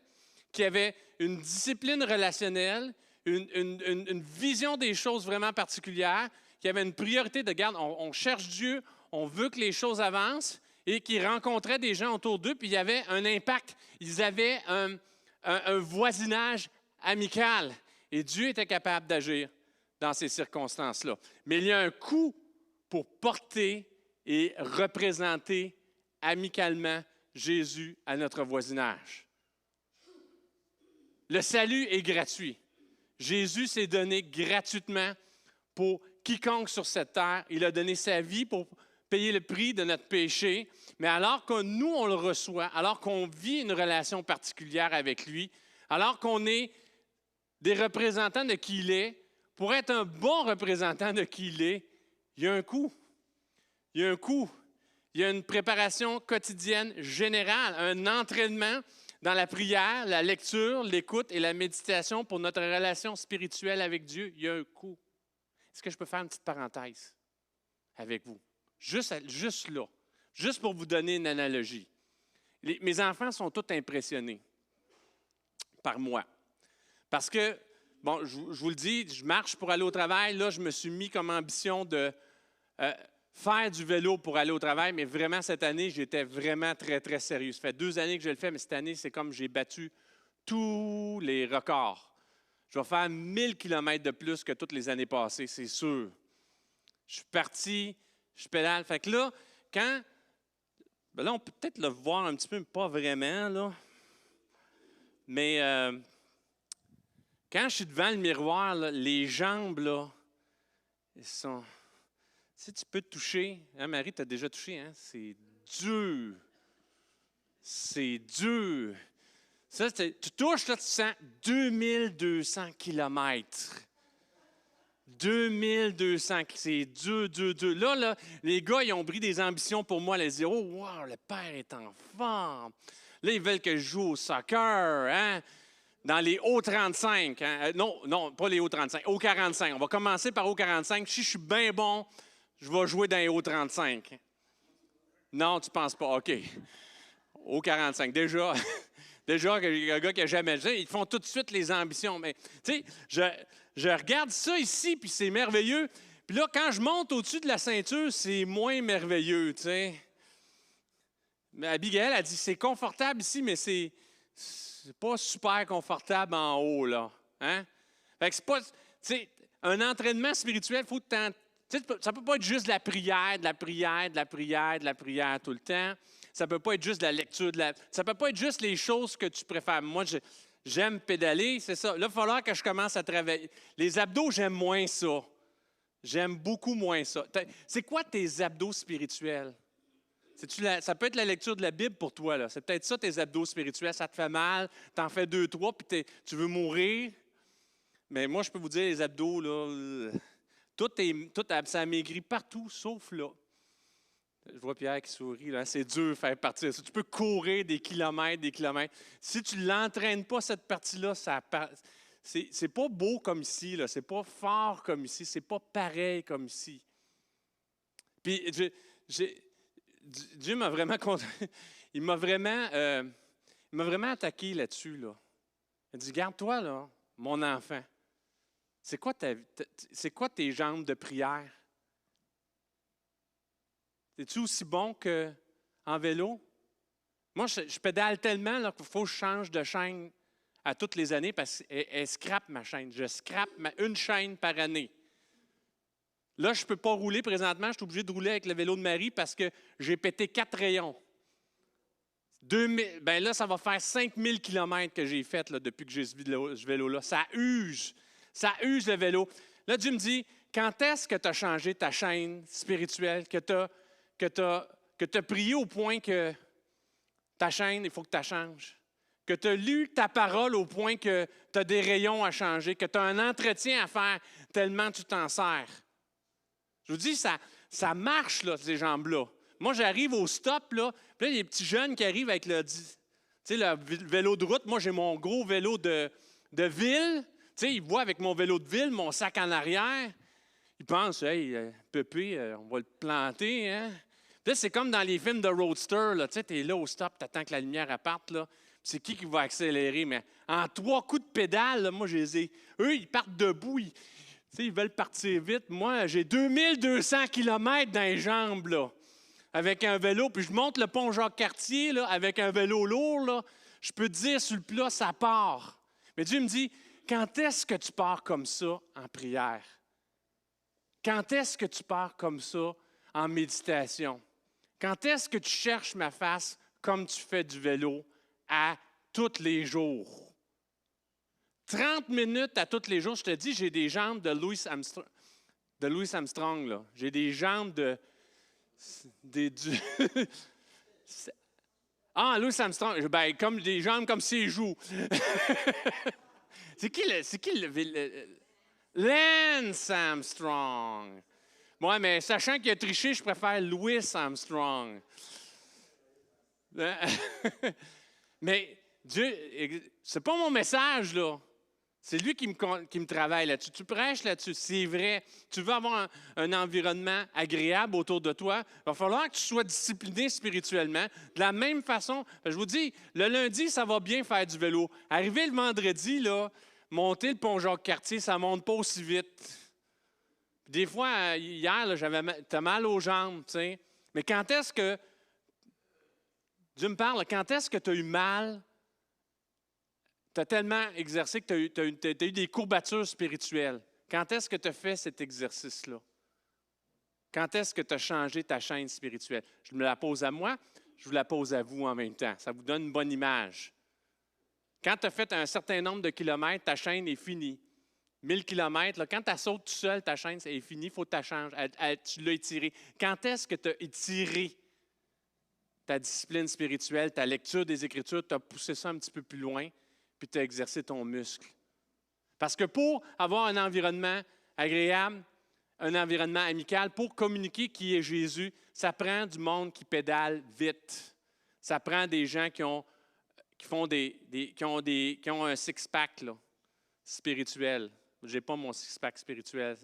S3: qui avaient une discipline relationnelle, une vision des choses vraiment particulière, qui avait une priorité de garde. On cherche Dieu, on veut que les choses avancent et qui rencontraient des gens autour d'eux, puis il y avait un impact. Ils avaient un voisinage amical et Dieu était capable d'agir dans ces circonstances-là. Mais il y a un coût pour porter et représenter amicalement Jésus à notre voisinage. Le salut est gratuit. Jésus s'est donné gratuitement pour quiconque sur cette terre. Il a donné sa vie pour payer le prix de notre péché. Mais alors que nous, on le reçoit, alors qu'on vit une relation particulière avec lui, alors qu'on est des représentants de qui il est, pour être un bon représentant de qui il est, il y a un coût. Il y a un coût. Il y a une préparation quotidienne générale, un entraînement dans la prière, la lecture, l'écoute et la méditation pour notre relation spirituelle avec Dieu. Il y a un coût. Est-ce que je peux faire une petite parenthèse avec vous? Juste là, juste pour vous donner une analogie. Mes enfants sont tous impressionnés par moi. Parce que, bon, je vous le dis, je marche pour aller au travail. Là, je me suis mis comme ambition de faire du vélo pour aller au travail, mais vraiment, cette année, j'étais vraiment très, très sérieux. Ça fait 2 années que je le fais, mais cette année, c'est comme j'ai battu tous les records. Je vais faire 1000 km de plus que toutes les années passées, c'est sûr. Je suis parti, je pédale. Fait que là, là, on peut peut-être le voir un petit peu, mais pas vraiment, là. Mais Quand je suis devant le miroir, là, les jambes, là, elles sont... Tu sais, tu peux te toucher. Hein, Marie, tu as déjà touché, hein? C'est dur. C'est dur. Ça, tu touches, là, tu sens 2200 kilomètres. 2200, c'est dur, dur, dur. Là, les gars, ils ont pris des ambitions pour moi. Les dire, oh, wow, le père est en forme. Là, ils veulent que je joue au soccer, hein? Dans les hauts 35. Hein? Non, pas les hauts 35, hauts 45. On va commencer par hauts 45. Si je suis bien bon, je vais jouer dans les hauts 35. Non, tu ne penses pas. OK. Hauts 45. Déjà, un gars qui n'a jamais joué, ils font tout de suite les ambitions. Mais, tu sais, je regarde ça ici, puis c'est merveilleux. Puis là, quand je monte au-dessus de la ceinture, c'est moins merveilleux, tu sais. Mais Abigail a dit, c'est confortable ici, mais c'est pas super confortable en haut, là. Hein? Fait que c'est pas, tu sais, un entraînement spirituel, il faut que tu sais, ça ne peut pas être juste de la prière, de la prière, de la prière, de la prière tout le temps. Ça ne peut pas être juste de la lecture, ça ne peut pas être juste les choses que tu préfères. Moi, j'aime pédaler, c'est ça. Là, il va falloir que je commence à travailler. Les abdos, j'aime moins ça. J'aime beaucoup moins ça. C'est quoi tes abdos spirituels? Ça peut être la lecture de la Bible pour toi, là. C'est peut-être ça, tes abdos spirituels. Ça te fait mal, tu en fais 2, 3, puis tu veux mourir. Mais moi, je peux vous dire, les abdos, là, ça a maigri partout, sauf là. Je vois Pierre qui sourit, là. C'est dur de faire partie de ça. Tu peux courir des kilomètres, des kilomètres. Si tu ne l'entraînes pas, cette partie-là, c'est pas beau comme ici, là. C'est pas fort comme ici. C'est pas pareil comme ici. Puis, Dieu m'a vraiment... Il m'a vraiment attaqué là-dessus, là. Il a dit, garde-toi, là, mon enfant. C'est quoi tes jambes de prière? Es-tu aussi bon qu'en vélo? Moi, je pédale tellement qu'il faut que je change de chaîne à toutes les années parce qu'elle scrape ma chaîne. Je scrape une chaîne par année. Là, je ne peux pas rouler présentement. Je suis obligé de rouler avec le vélo de Marie parce que j'ai pété 4 rayons. Là, ça va faire 5000 kilomètres que j'ai fait là, depuis que j'ai ce vélo-là. Ça use le vélo. Là, Dieu me dit, quand est-ce que tu as changé ta chaîne spirituelle, que tu as prié au point que ta chaîne, il faut que tu la changes, que tu as lu ta parole au point que tu as des rayons à changer, que tu as un entretien à faire tellement tu t'en sers. Je vous dis, ça marche, là, ces jambes-là. Moi, j'arrive au stop, là, puis là, il y a des petits jeunes qui arrivent avec le vélo de route. Moi, j'ai mon gros vélo de ville. Tu sais, ils voient avec mon vélo de ville, mon sac en arrière. Ils pensent, hey, Pépé, on va le planter, hein? Puis là, c'est comme dans les films de roadster, là. Tu sais, t'es là au stop, t'attends que la lumière parte, là. C'est qui va accélérer? Mais en 3 coups de pédale, là, moi, eux, ils partent debout. Ils veulent partir vite. Moi, j'ai 2200 kilomètres dans les jambes, là, avec un vélo. Puis je monte le pont Jacques-Cartier, là, avec un vélo lourd, là. Je peux te dire, sur le plat, ça part. Mais Dieu me dit, quand est-ce que tu pars comme ça en prière? Quand est-ce que tu pars comme ça en méditation? Quand est-ce que tu cherches ma face comme tu fais du vélo à tous les jours? 30 minutes à tous les jours, je te dis, j'ai des jambes de Louis Armstrong. Là. J'ai des jambes Louis Armstrong, comme des jambes comme ses joues. C'est qui le Lance Armstrong. Moi, mais sachant qu'il a triché, je préfère Louis Armstrong. Mais Dieu, c'est pas mon message, là. C'est lui qui me travaille là-dessus. Tu prêches là-dessus, c'est vrai. Tu veux avoir un environnement agréable autour de toi, il va falloir que tu sois discipliné spirituellement. De la même façon, je vous dis, le lundi, ça va bien faire du vélo. Arrivé le vendredi, là, monter le pont Jacques-Cartier, ça ne monte pas aussi vite. Des fois, hier, tu as mal aux jambes, tu sais. Mais quand est-ce que, Dieu me parle, quand est-ce que tu as eu mal? Tu as tellement exercé que tu as eu des courbatures spirituelles. Quand est-ce que tu as fait cet exercice-là? Quand est-ce que tu as changé ta chaîne spirituelle? Je me la pose à moi, je vous la pose à vous en même temps. Ça vous donne une bonne image. Quand tu as fait un certain nombre de kilomètres, ta chaîne est finie. 1000 kilomètres, quand tu sautes tout seul, ta chaîne est finie, il faut que tu la changes. Tu l'as étirée. Quand est-ce que tu as étiré ta discipline spirituelle, ta lecture des Écritures, tu as poussé ça un petit peu plus loin, puis tu as exercé ton muscle? Parce que pour avoir un environnement agréable, un environnement amical, pour communiquer qui est Jésus, ça prend du monde qui pédale vite. Ça prend des gens qui ont un six-pack là, spirituel. Je n'ai pas mon six-pack spirituel.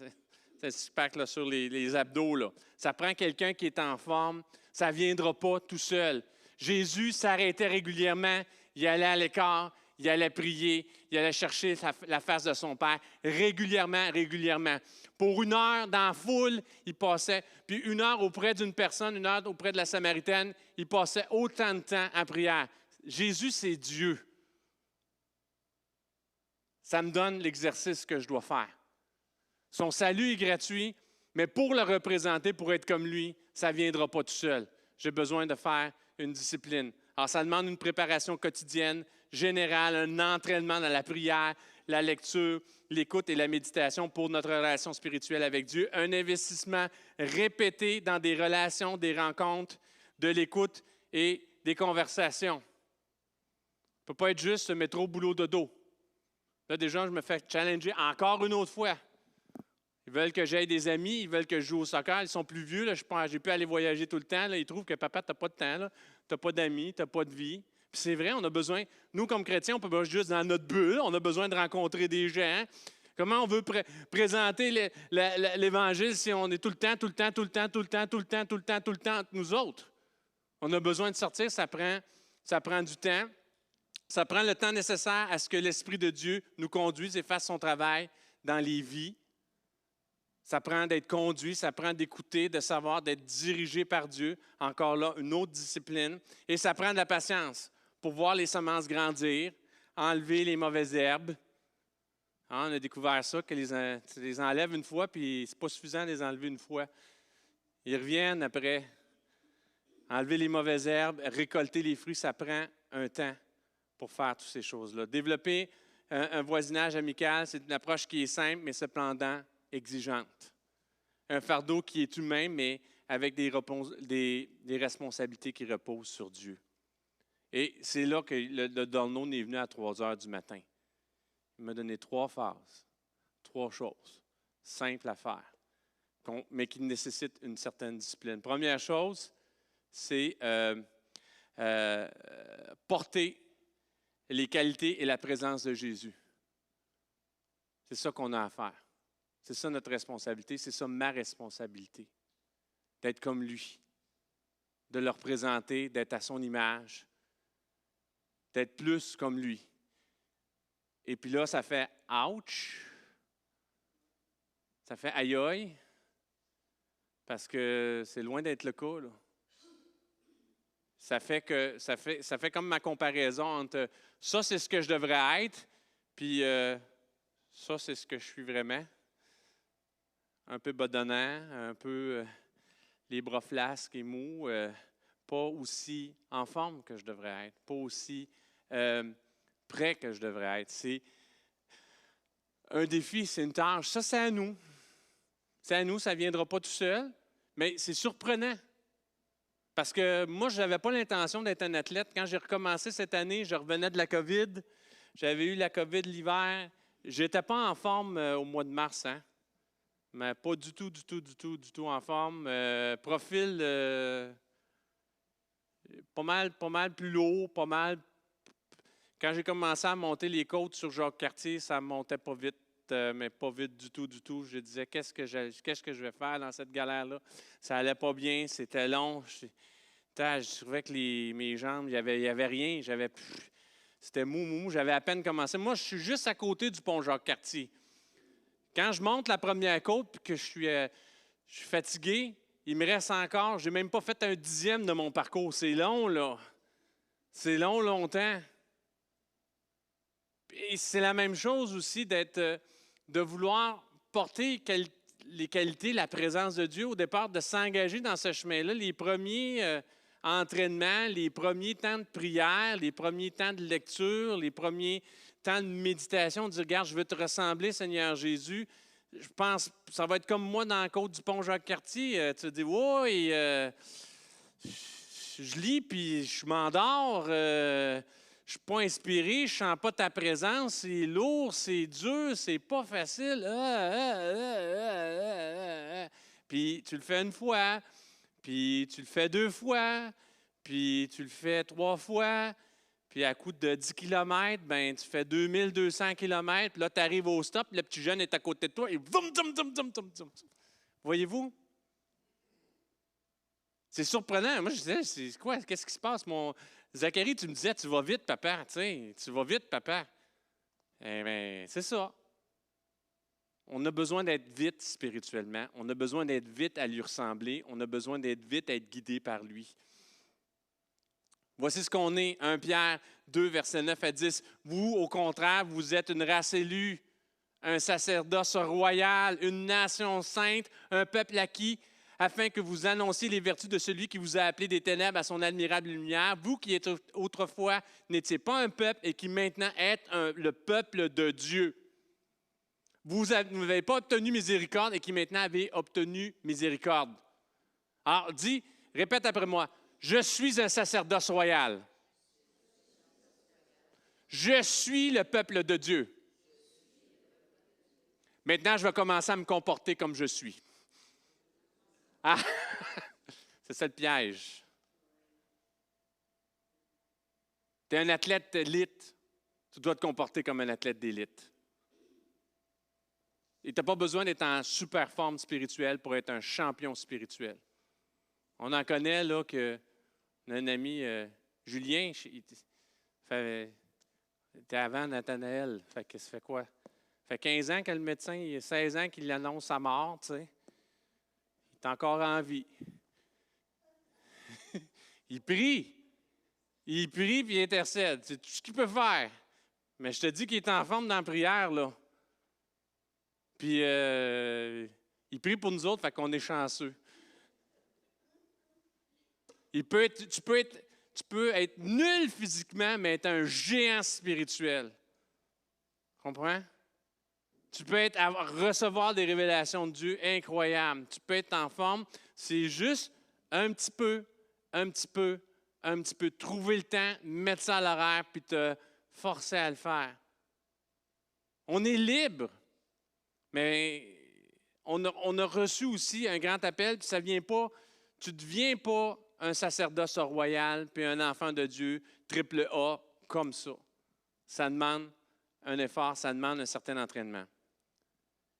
S3: C'est un six-pack là, sur les abdos. Là. Ça prend quelqu'un qui est en forme. Ça ne viendra pas tout seul. Jésus s'arrêtait régulièrement. Il allait à l'écart. Il allait prier. Il allait chercher la face de son Père régulièrement. Pour 1 heure dans la foule, il passait. Puis 1 heure auprès d'une personne, 1 heure auprès de la Samaritaine, il passait autant de temps en prière. Jésus, c'est Dieu. Ça me donne l'exercice que je dois faire. Son salut est gratuit, mais pour le représenter, pour être comme lui, ça ne viendra pas tout seul. J'ai besoin de faire une discipline. Alors, ça demande une préparation quotidienne, générale, un entraînement dans la prière, la lecture, l'écoute et la méditation pour notre relation spirituelle avec Dieu. Un investissement répété dans des relations, des rencontres, de l'écoute et des conversations. Ça ne peut pas être juste métro, boulot, dodo. Là, déjà, je me fais challenger encore une autre fois. Ils veulent que j'aille des amis, ils veulent que je joue au soccer. Ils sont plus vieux, là, j'ai pu aller voyager tout le temps. Là, ils trouvent que papa, tu n'as pas de temps, tu n'as pas d'amis, tu n'as pas de vie. Puis c'est vrai, on a besoin, nous comme chrétiens, on peut pas juste dans notre bulle, on a besoin de rencontrer des gens. Comment on veut présenter l'Évangile si on est tout le temps entre nous autres? On a besoin de sortir, ça prend du temps. Ça prend le temps nécessaire à ce que l'Esprit de Dieu nous conduise et fasse son travail dans les vies. Ça prend d'être conduit, ça prend d'écouter, de savoir, d'être dirigé par Dieu. Encore là, une autre discipline. Et ça prend de la patience pour voir les semences grandir, enlever les mauvaises herbes. On a découvert ça, que tu les enlèves une fois, puis ce n'est pas suffisant de les enlever une fois. Ils reviennent après. Enlever les mauvaises herbes, récolter les fruits, ça prend un temps pour faire toutes ces choses-là. Développer un voisinage amical, c'est une approche qui est simple, mais cependant exigeante. Un fardeau qui est humain, mais avec des responsabilités qui reposent sur Dieu. Et c'est là que le download est venu à 3 heures du matin. Il m'a donné 3 phases, 3 choses simples à faire, mais qui nécessitent une certaine discipline. Première chose, c'est porter les qualités et la présence de Jésus. C'est ça qu'on a à faire. C'est ça notre responsabilité, c'est ça ma responsabilité, d'être comme lui, de le représenter, d'être à son image, d'être plus comme lui. Et puis là, ça fait « ouch », ça fait « aïe aïe », parce que c'est loin d'être le cas, là. Ça fait comme ma comparaison entre ça, c'est ce que je devrais être, puis ça, c'est ce que je suis vraiment. Un peu bedonnant, un peu les bras flasques et mous, pas aussi en forme que je devrais être, pas aussi prêt que je devrais être. C'est un défi, c'est une tâche. Ça, c'est à nous. C'est à nous, ça ne viendra pas tout seul, mais c'est surprenant. Parce que moi, je n'avais pas l'intention d'être un athlète. Quand j'ai recommencé cette année, je revenais de la COVID. J'avais eu la COVID l'hiver. Je n'étais pas en forme au mois de mars, hein? Mais pas du tout en forme. Profil pas mal plus lourd, pas mal. Quand j'ai commencé à monter les côtes sur Jacques-Cartier, ça ne montait pas vite, mais pas vite du tout. Je disais, qu'est-ce que je vais faire dans cette galère-là? Ça n'allait pas bien, c'était long. Je trouvais que mes jambes, il y avait rien. C'était mou. J'avais à peine commencé. Moi, je suis juste à côté du pont Jacques-Cartier. Quand je monte la première côte et que je suis fatigué, il me reste encore, je n'ai même pas fait un 10e de mon parcours. C'est long, là. C'est longtemps. Et c'est la même chose aussi de vouloir porter les qualités, la présence de Dieu au départ, de s'engager dans ce chemin-là. Les premiers entraînements, les premiers temps de prière, les premiers temps de lecture, les premiers temps de méditation, de dire, regarde, je veux te ressembler, Seigneur Jésus. Je pense que ça va être comme moi dans la côte du pont Jacques-Cartier. Tu te dis, oui, je lis, puis je m'endors. Je ne suis pas inspiré, je ne sens pas ta présence. C'est lourd, c'est dur, c'est pas facile. Puis tu le fais une fois, puis tu le fais 2 fois, puis tu le fais 3 fois. Puis à coup de 10 km, ben, tu fais 2200 km. Puis là, tu arrives au stop, le petit jeune est à côté de toi et voum, zoum, zoum, zoum, zoum, zoum. Voyez-vous? C'est surprenant. Moi, je disais, c'est quoi? Qu'est-ce qui se passe? Zacharie, tu me disais, tu vas vite, papa. Tu sais, tu vas vite, papa. Eh bien, c'est ça. On a besoin d'être vite spirituellement. On a besoin d'être vite à lui ressembler. On a besoin d'être vite à être guidé par lui. Voici ce qu'on est, 1 Pierre 2, versets 9 à 10. Vous, au contraire, vous êtes une race élue, un sacerdoce royal, une nation sainte, un peuple acquis, afin que vous annonciez les vertus de celui qui vous a appelé des ténèbres à son admirable lumière. Vous qui êtes autrefois n'étiez pas un peuple et qui maintenant êtes le peuple de Dieu. Vous n'avez pas obtenu miséricorde et qui maintenant avez obtenu miséricorde. Alors, répète après moi. Je suis un sacerdoce royal. Je suis le peuple de Dieu. Maintenant, je vais commencer à me comporter comme je suis. Ah! C'est ça le piège. Tu es un athlète d'élite. Tu dois te comporter comme un athlète d'élite. Et tu n'as pas besoin d'être en super forme spirituelle pour être un champion spirituel. On en connaît, là, que un ami, Julien, il était avant Nathanaël. Fait que ça fait quoi? Ça fait 15 ans que le médecin, il y a 16 ans qu'il annonce sa mort, tu sais. Il est encore en vie. Il prie. Il prie puis il intercède. C'est tout ce qu'il peut faire. Mais je te dis qu'il est en forme dans la prière, là. Puis, il prie pour nous autres, fait qu'on est chanceux. Tu peux être nul physiquement, mais être un géant spirituel. Comprends? Tu peux recevoir des révélations de Dieu incroyables. Tu peux être en forme. C'est juste un petit peu. Trouver le temps, mettre ça à l'horaire, puis te forcer à le faire. On est libre, mais on a reçu aussi un grand appel, puis ça vient pas, tu ne deviens pas un sacerdoce royal, puis un enfant de Dieu, triple A, comme ça. Ça demande un effort, ça demande un certain entraînement.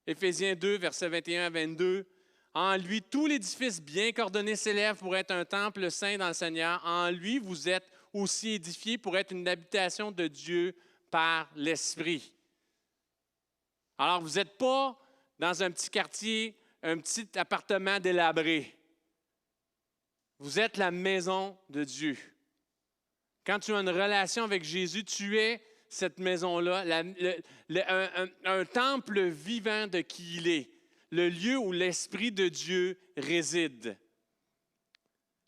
S3: Éphésiens 2, versets 21 à 22. En lui, tout l'édifice bien coordonné s'élève pour être un temple saint dans le Seigneur. En lui, vous êtes aussi édifiés pour être une habitation de Dieu par l'Esprit. Alors, vous n'êtes pas dans un petit quartier, un petit appartement délabré. Vous êtes la maison de Dieu. Quand tu as une relation avec Jésus, tu es cette maison-là, un temple vivant de qui il est, le lieu où l'Esprit de Dieu réside.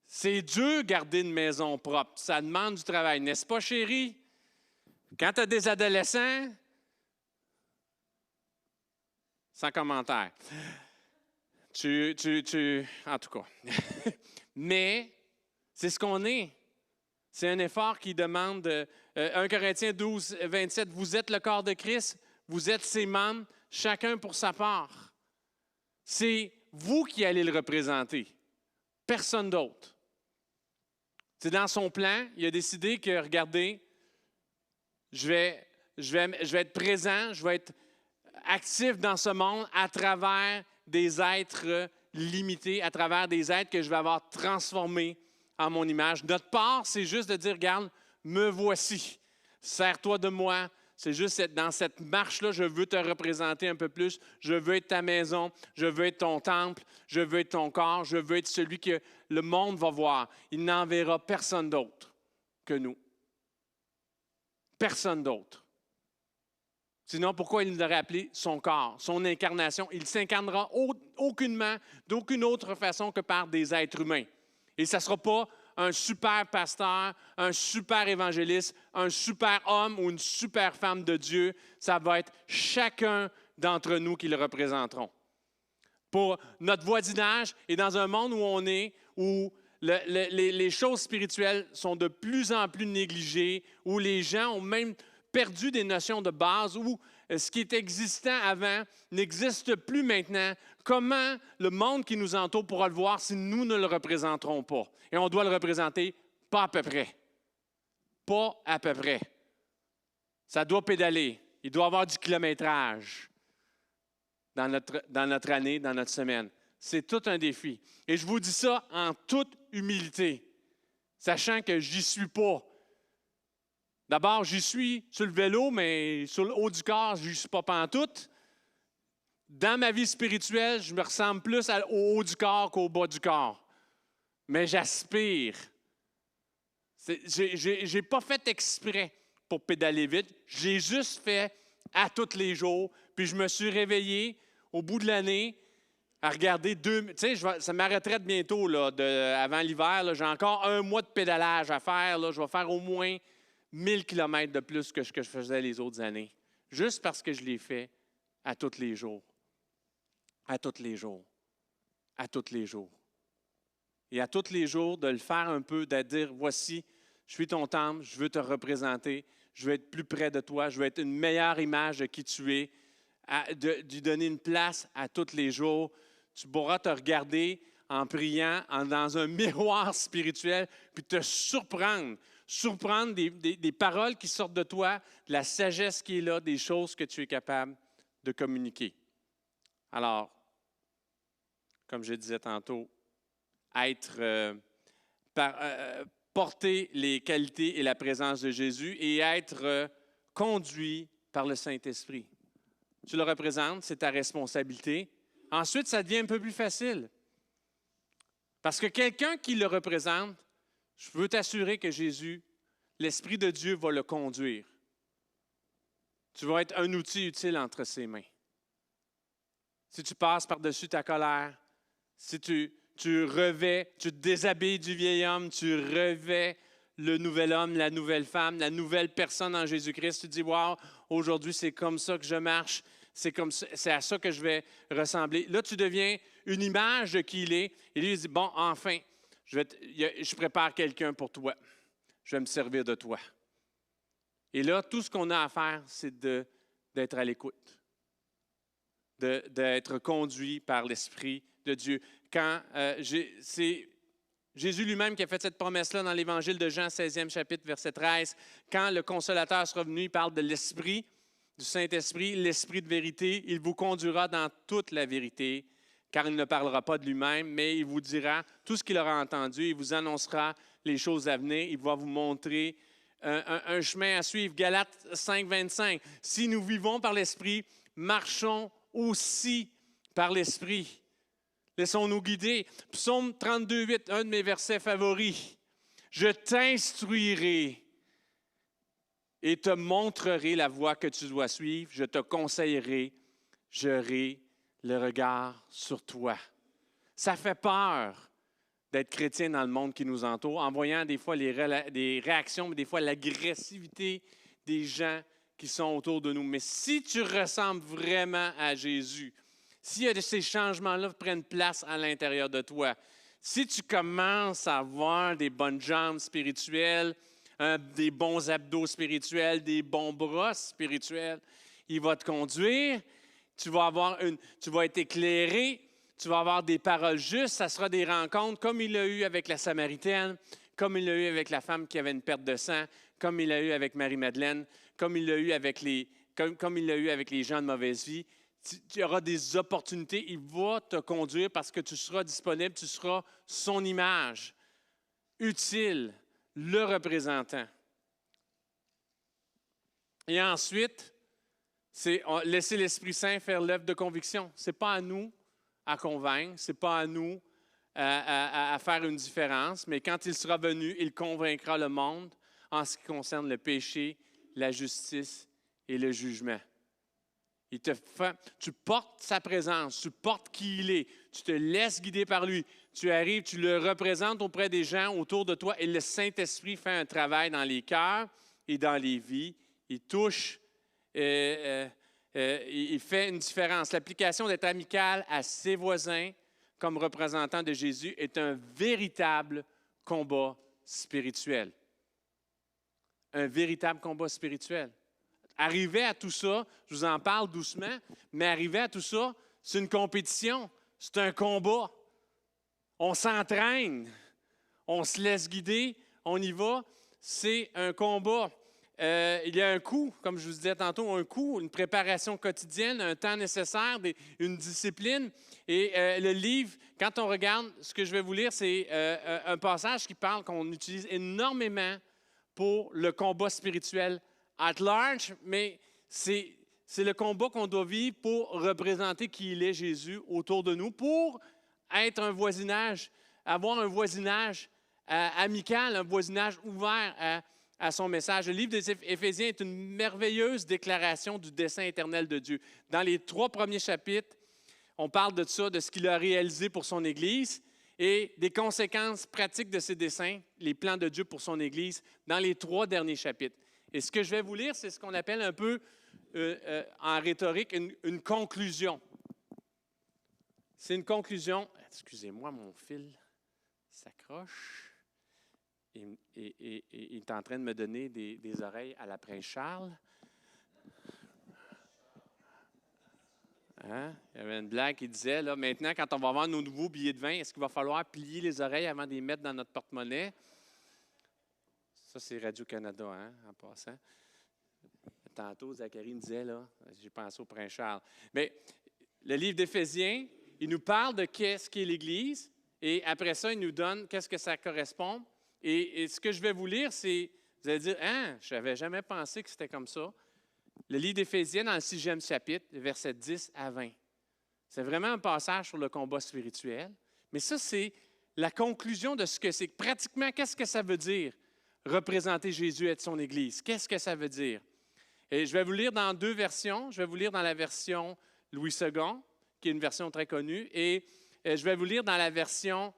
S3: C'est dur garder une maison propre. Ça demande du travail, n'est-ce pas, chérie? Quand tu as des adolescents, sans commentaire. En tout cas. Mais c'est ce qu'on est. C'est un effort qui demande, 1 Corinthiens 12, 27, vous êtes le corps de Christ, vous êtes ses membres, chacun pour sa part. C'est vous qui allez le représenter, personne d'autre. C'est dans son plan, il a décidé que, regardez, je vais être présent, je vais être actif dans ce monde à travers des êtres limités, à travers des êtres que je vais avoir transformés en mon image. Notre part, c'est juste de dire, regarde, me voici, sers-toi de moi. C'est juste dans cette marche-là, je veux te représenter un peu plus. Je veux être ta maison, je veux être ton temple, je veux être ton corps, je veux être celui que le monde va voir. Il n'en verra personne d'autre que nous. Personne d'autre. Sinon, pourquoi il nous aurait appelé son corps, son incarnation? Il s'incarnera aucunement, d'aucune autre façon que par des êtres humains. Et ça ne sera pas un super pasteur, un super évangéliste, un super homme ou une super femme de Dieu. Ça va être chacun d'entre nous qui le représenteront. Pour notre voisinage et dans un monde où on est, où les choses spirituelles sont de plus en plus négligées, où les gens ont même perdu des notions de base, où ce qui est existant avant n'existe plus maintenant. Comment le monde qui nous entoure pourra le voir si nous ne le représenterons pas? Et on doit le représenter pas à peu près. Pas à peu près. Ça doit pédaler. Il doit y avoir du kilométrage dans notre année, dans notre semaine. C'est tout un défi. Et je vous dis ça en toute humilité, sachant que j'y suis pas. D'abord, j'y suis sur le vélo, mais sur le haut du corps, je n'y suis pas pantoute. Dans ma vie spirituelle, je me ressemble plus au haut du corps qu'au bas du corps. Mais j'aspire. Je n'ai pas fait exprès pour pédaler vite. J'ai juste fait à tous les jours. Puis je me suis réveillé au bout de l'année à regarder tu sais, ça m'arrêterait bientôt, là, avant l'hiver. J'ai encore 1 mois de pédalage à faire. Là. Je vais faire au moins 1000 km de plus que ce que je faisais les autres années. Juste parce que je l'ai fait à tous les jours. À tous les jours. À tous les jours. Et à tous les jours, de le faire un peu, de dire, voici, je suis ton temple, je veux te représenter, je veux être plus près de toi, je veux être une meilleure image de qui tu es, de lui donner une place à tous les jours. Tu pourras te regarder en priant, dans un miroir spirituel, puis te surprendre des paroles qui sortent de toi, de la sagesse qui est là, des choses que tu es capable de communiquer. Alors, comme je disais tantôt, porter les qualités et la présence de Jésus et être conduit par le Saint-Esprit. Tu le représentes, c'est ta responsabilité. Ensuite, ça devient un peu plus facile. Parce que quelqu'un qui le représente, je veux t'assurer que Jésus, l'Esprit de Dieu va le conduire. Tu vas être un outil utile entre ses mains. Si tu passes par-dessus ta colère, si tu revais, tu te déshabilles du vieil homme, tu revais le nouvel homme, la nouvelle femme, la nouvelle personne en Jésus-Christ, tu te dis, wow, aujourd'hui c'est comme ça que je marche, c'est à ça que je vais ressembler. Là, tu deviens une image de qui il est. Et lui, il dit, bon, enfin, je prépare quelqu'un pour toi. Je vais me servir de toi. Et là, tout ce qu'on a à faire, c'est d'être à l'écoute, d'être conduit par l'Esprit de Dieu. C'est Jésus lui-même qui a fait cette promesse-là dans l'Évangile de Jean, 16e chapitre, verset 13. Quand le Consolateur sera venu, il parle de l'Esprit, du Saint-Esprit, l'Esprit de vérité. Il vous conduira dans toute la vérité, car il ne parlera pas de lui-même, mais il vous dira tout ce qu'il aura entendu. Il vous annoncera les choses à venir. Il va vous montrer un chemin à suivre. Galates 5, 25. Si nous vivons par l'Esprit, marchons aussi par l'Esprit. Laissons-nous guider. Psaume 32, 8, un de mes versets favoris. Je t'instruirai et te montrerai la voie que tu dois suivre. Je te conseillerai. J'aurai le regard sur toi. Ça fait peur d'être chrétien dans le monde qui nous entoure, en voyant des fois des réactions, mais des fois l'agressivité des gens qui sont autour de nous. Mais si tu ressembles vraiment à Jésus, si ces changements-là prennent place à l'intérieur de toi, si tu commences à avoir des bonnes jambes spirituelles, des bons abdos spirituels, des bons bras spirituels, il va te conduire, tu vas être éclairé, tu vas avoir des paroles justes, ça sera des rencontres comme il l'a eu avec la Samaritaine, comme il l'a eu avec la femme qui avait une perte de sang, comme il l'a eu avec Marie-Madeleine, comme il l'a eu avec les gens de mauvaise vie. Tu auras des opportunités, il va te conduire parce que tu seras disponible, tu seras son image, utile, le représentant. Et ensuite, c'est laisser l'Esprit Saint faire l'œuvre de conviction. Ce n'est pas à nous à convaincre, ce n'est pas à nous à faire une différence, mais quand il sera venu, il convaincra le monde en ce qui concerne le péché, la justice et le jugement. Tu portes sa présence, tu portes qui il est, tu te laisses guider par lui. Tu arrives, tu le représentes auprès des gens autour de toi et le Saint-Esprit fait un travail dans les cœurs et dans les vies. Il touche, il fait une différence. L'application d'être amical à ses voisins comme représentant de Jésus est un véritable combat spirituel. Un véritable combat spirituel. Arriver à tout ça, je vous en parle doucement, mais arriver à tout ça, c'est une compétition, c'est un combat. On s'entraîne, on se laisse guider, on y va, c'est un combat. Il y a un coût, comme je vous disais tantôt, un coût, une préparation quotidienne, un temps nécessaire, une discipline. Et le livre, quand on regarde, ce que je vais vous lire, c'est un passage qui parle qu'on utilise énormément pour le combat spirituel at large, mais c'est le combat qu'on doit vivre pour représenter qui il est, Jésus, autour de nous, pour être un voisinage, avoir un voisinage amical, un voisinage ouvert à son message. Le livre des Éphésiens est une merveilleuse déclaration du dessein éternel de Dieu. Dans les 3 premiers chapitres, on parle de ça, de ce qu'il a réalisé pour son Église et des conséquences pratiques de ses desseins, les plans de Dieu pour son Église, dans les 3 derniers chapitres. Et ce que je vais vous lire, c'est ce qu'on appelle un peu, en rhétorique, une conclusion. C'est une conclusion. Excusez-moi, mon fil s'accroche. Il est en train de me donner des oreilles à la Prince Charles. Hein? Il y avait une blague qui disait, là, maintenant, quand on va avoir nos nouveaux billets de vin, est-ce qu'il va falloir plier les oreilles avant de les mettre dans notre porte-monnaie? Ça, c'est Radio-Canada, hein, en passant. Tantôt, Zacharie me disait, là, j'ai pensé au Prince Charles. Mais le livre d'Éphésiens, il nous parle de qu'est-ce qu'est l'Église, et après ça, il nous donne qu'est-ce que ça correspond. Et ce que je vais vous lire, c'est, vous allez dire, « Hein, je n'avais jamais pensé que c'était comme ça. » Le livre d'Éphésiens, dans le 6e chapitre, versets 10 à 20. C'est vraiment un passage sur le combat spirituel. Mais ça, c'est la conclusion de ce que c'est. Pratiquement, qu'est-ce que ça veut dire, représenter Jésus et être son Église? Qu'est-ce que ça veut dire? Et je vais vous lire dans 2 versions. Je vais vous lire dans la version Louis II, qui est une version très connue, et je vais vous lire dans la version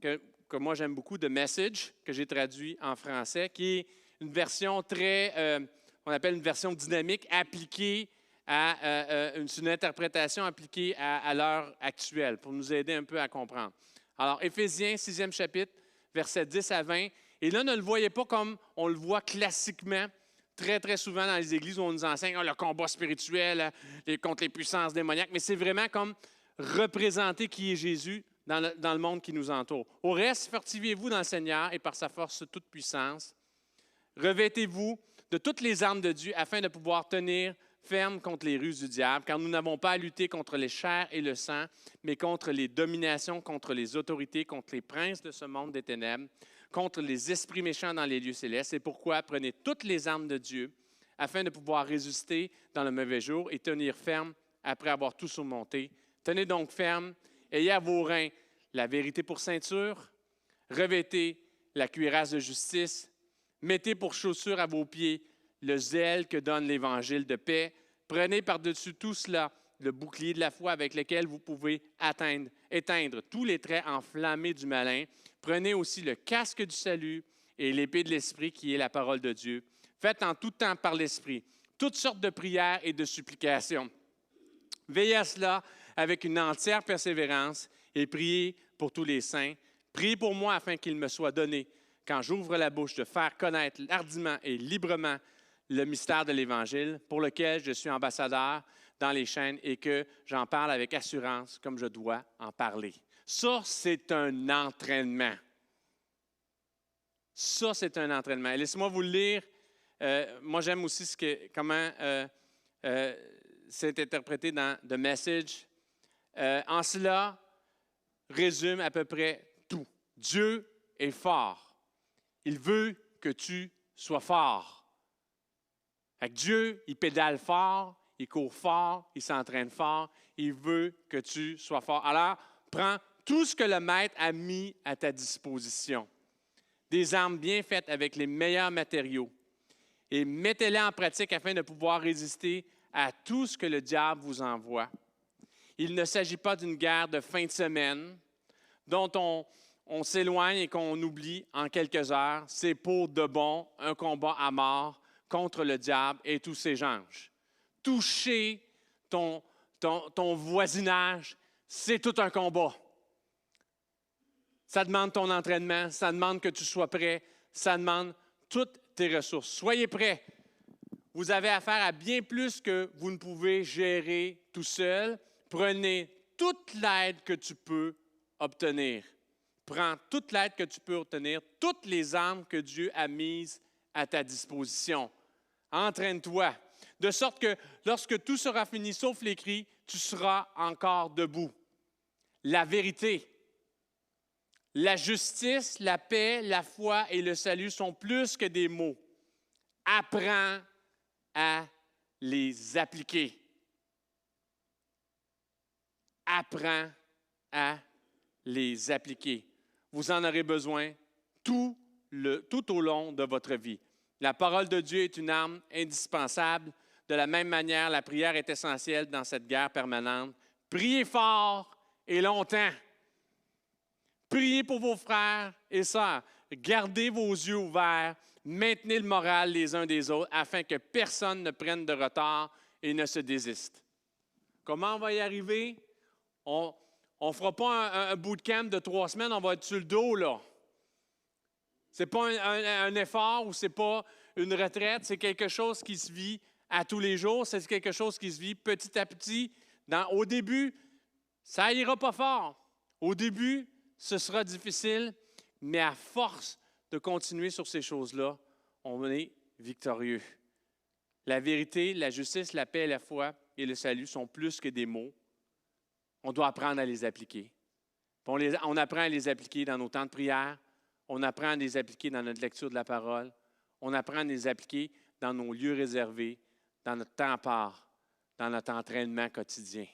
S3: que moi j'aime beaucoup, de Message, que j'ai traduit en français, qui est une version très, on appelle une version dynamique, appliquée à une interprétation appliquée à l'heure actuelle, pour nous aider un peu à comprendre. Alors, Éphésiens, 6e chapitre, versets 10 à 20. Et là, ne le voyez pas comme on le voit classiquement, très, très souvent dans les églises où on nous enseigne le combat spirituel contre les puissances démoniaques, mais c'est vraiment comme représenter qui est Jésus dans le monde qui nous entoure. Au reste, fortifiez-vous dans le Seigneur et par sa force toute puissance. Revêtez-vous de toutes les armes de Dieu afin de pouvoir tenir ferme contre les ruses du diable, car nous n'avons pas à lutter contre les chairs et le sang, mais contre les dominations, contre les autorités, contre les princes de ce monde des ténèbres, contre les esprits méchants dans les lieux célestes. C'est pourquoi prenez toutes les armes de Dieu afin de pouvoir résister dans le mauvais jour et tenir ferme après avoir tout surmonté. Tenez donc ferme, ayez à vos reins la vérité pour ceinture, revêtez la cuirasse de justice, mettez pour chaussure à vos pieds le zèle que donne l'Évangile de paix. Prenez par-dessus tout cela le bouclier de la foi avec lequel vous pouvez éteindre tous les traits enflammés du malin. Prenez aussi le casque du salut et l'épée de l'Esprit qui est la parole de Dieu. Faites en tout temps par l'Esprit toutes sortes de prières et de supplications. Veillez à cela avec une entière persévérance et priez pour tous les saints. Priez pour moi afin qu'il me soit donné, quand j'ouvre la bouche, de faire connaître hardiment et librement le mystère de l'Évangile, pour lequel je suis ambassadeur dans les chaînes et que j'en parle avec assurance comme je dois en parler. Ça, c'est un entraînement. Ça, c'est un entraînement. Et laissez-moi vous le lire. Moi, j'aime aussi comment c'est interprété dans The Message. En cela, résume à peu près tout. Dieu est fort. Il veut que tu sois fort. Fait que Dieu, il pédale fort, il court fort, il s'entraîne fort. Il veut que tu sois fort. Alors, prends tout ce que le Maître a mis à ta disposition. Des armes bien faites avec les meilleurs matériaux. Et mettez-les en pratique afin de pouvoir résister à tout ce que le diable vous envoie. Il ne s'agit pas d'une guerre de fin de semaine dont on s'éloigne et qu'on oublie en quelques heures. C'est pour de bon un combat à mort contre le diable et tous ses anges. Toucher ton voisinage, c'est tout un combat. Ça demande ton entraînement, ça demande que tu sois prêt, ça demande toutes tes ressources. Soyez prêts. Vous avez affaire à bien plus que vous ne pouvez gérer tout seul. Prenez toute l'aide que tu peux obtenir. Prends toute l'aide que tu peux obtenir, toutes les armes que Dieu a mises à ta disposition. Entraîne-toi, de sorte que lorsque tout sera fini, sauf les cris, tu seras encore debout. La vérité, la justice, la paix, la foi et le salut sont plus que des mots. Apprends à les appliquer. Apprends à les appliquer. Vous en aurez besoin tout au long de votre vie. La parole de Dieu est une arme indispensable. De la même manière, la prière est essentielle dans cette guerre permanente. Priez fort et longtemps. Priez pour vos frères et sœurs. Gardez vos yeux ouverts. Maintenez le moral les uns des autres afin que personne ne prenne de retard et ne se désiste. Comment on va y arriver? On ne fera pas un bootcamp de 3 semaines, on va être sur le dos, là. Ce n'est pas un effort ou ce n'est pas une retraite, c'est quelque chose qui se vit à tous les jours, c'est quelque chose qui se vit petit à petit. Au début, ça n'ira pas fort. Au début, ce sera difficile, mais à force de continuer sur ces choses-là, on est victorieux. La vérité, la justice, la paix, la foi et le salut sont plus que des mots. On doit apprendre à les appliquer. On apprend à les appliquer dans nos temps de prière. On apprend à les appliquer dans notre lecture de la parole. On apprend à les appliquer dans nos lieux réservés, dans notre temps à part, dans notre entraînement quotidien.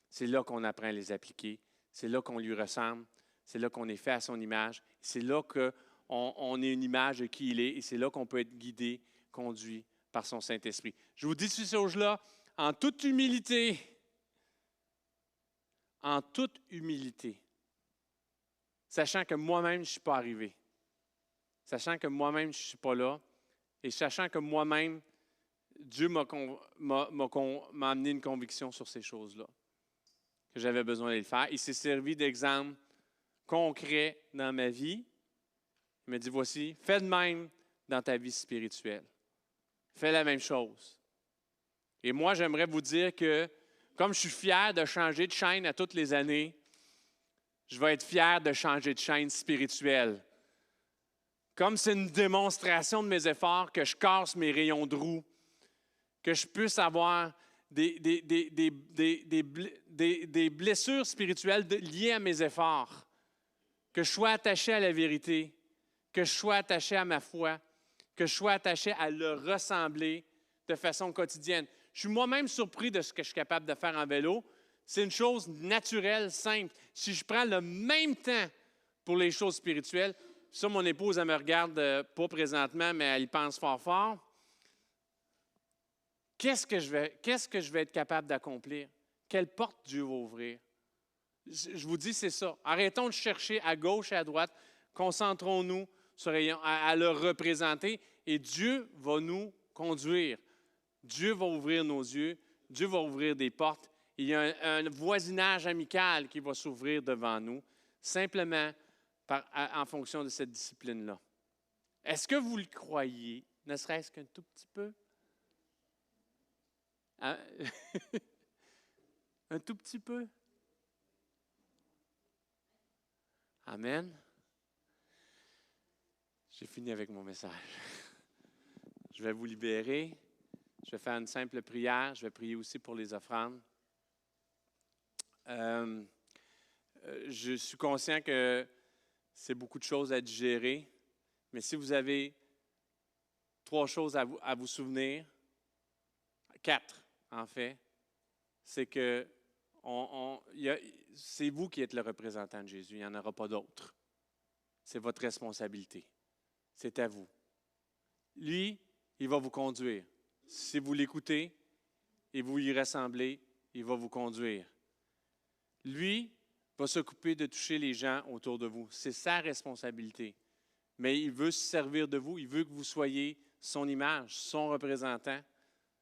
S3: C'est là qu'on apprend à les appliquer. C'est là qu'on lui ressemble. C'est là qu'on est fait à son image. C'est là qu'on est une image de qui il est. Et c'est là qu'on peut être guidé, conduit par son Saint-Esprit. Je vous dis ces choses-là en toute humilité. En toute humilité. Sachant que moi-même, je ne suis pas arrivé. Sachant que moi-même, je ne suis pas là. Et sachant que moi-même, Dieu m'a amené une conviction sur ces choses-là. Que j'avais besoin de le faire. Il s'est servi d'exemples concrets dans ma vie. Il m'a dit, voici, fais de même dans ta vie spirituelle. Fais la même chose. Et moi, j'aimerais vous dire que, comme je suis fier de changer de chaîne à toutes les années, je vais être fier de changer de chaîne spirituelle. Comme c'est une démonstration de mes efforts, que je casse mes rayons de roue, que je puisse avoir des blessures spirituelles liées à mes efforts, que je sois attaché à la vérité, que je sois attaché à ma foi, que je sois attaché à le ressembler de façon quotidienne. Je suis moi-même surpris de ce que je suis capable de faire en vélo. C'est une chose naturelle, simple. Si je prends le même temps pour les choses spirituelles, ça, mon épouse, elle me regarde pas présentement, mais elle y pense fort fort. Qu'est-ce que je vais être capable d'accomplir? Quelle porte Dieu va ouvrir? Je vous dis, c'est ça. Arrêtons de chercher à gauche et à droite. Concentrons-nous à le représenter et Dieu va nous conduire. Dieu va ouvrir nos yeux. Dieu va ouvrir des portes. Il y a un voisinage amical qui va s'ouvrir devant nous, simplement en fonction de cette discipline-là. Est-ce que vous le croyez, ne serait-ce qu'un tout petit peu? Hein? Un tout petit peu? Amen. J'ai fini avec mon message. Je vais vous libérer. Je vais faire une simple prière. Je vais prier aussi pour les offrandes. Je suis conscient que c'est beaucoup de choses à digérer, mais si vous avez 3 choses à vous souvenir, 4 en fait, c'est que c'est vous qui êtes le représentant de Jésus, il n'y en aura pas d'autre. C'est votre responsabilité. C'est à vous. Lui, il va vous conduire. Si vous l'écoutez, et vous y ressemblez, il va vous conduire. Lui va s'occuper de toucher les gens autour de vous. C'est sa responsabilité. Mais il veut se servir de vous. Il veut que vous soyez son image, son représentant.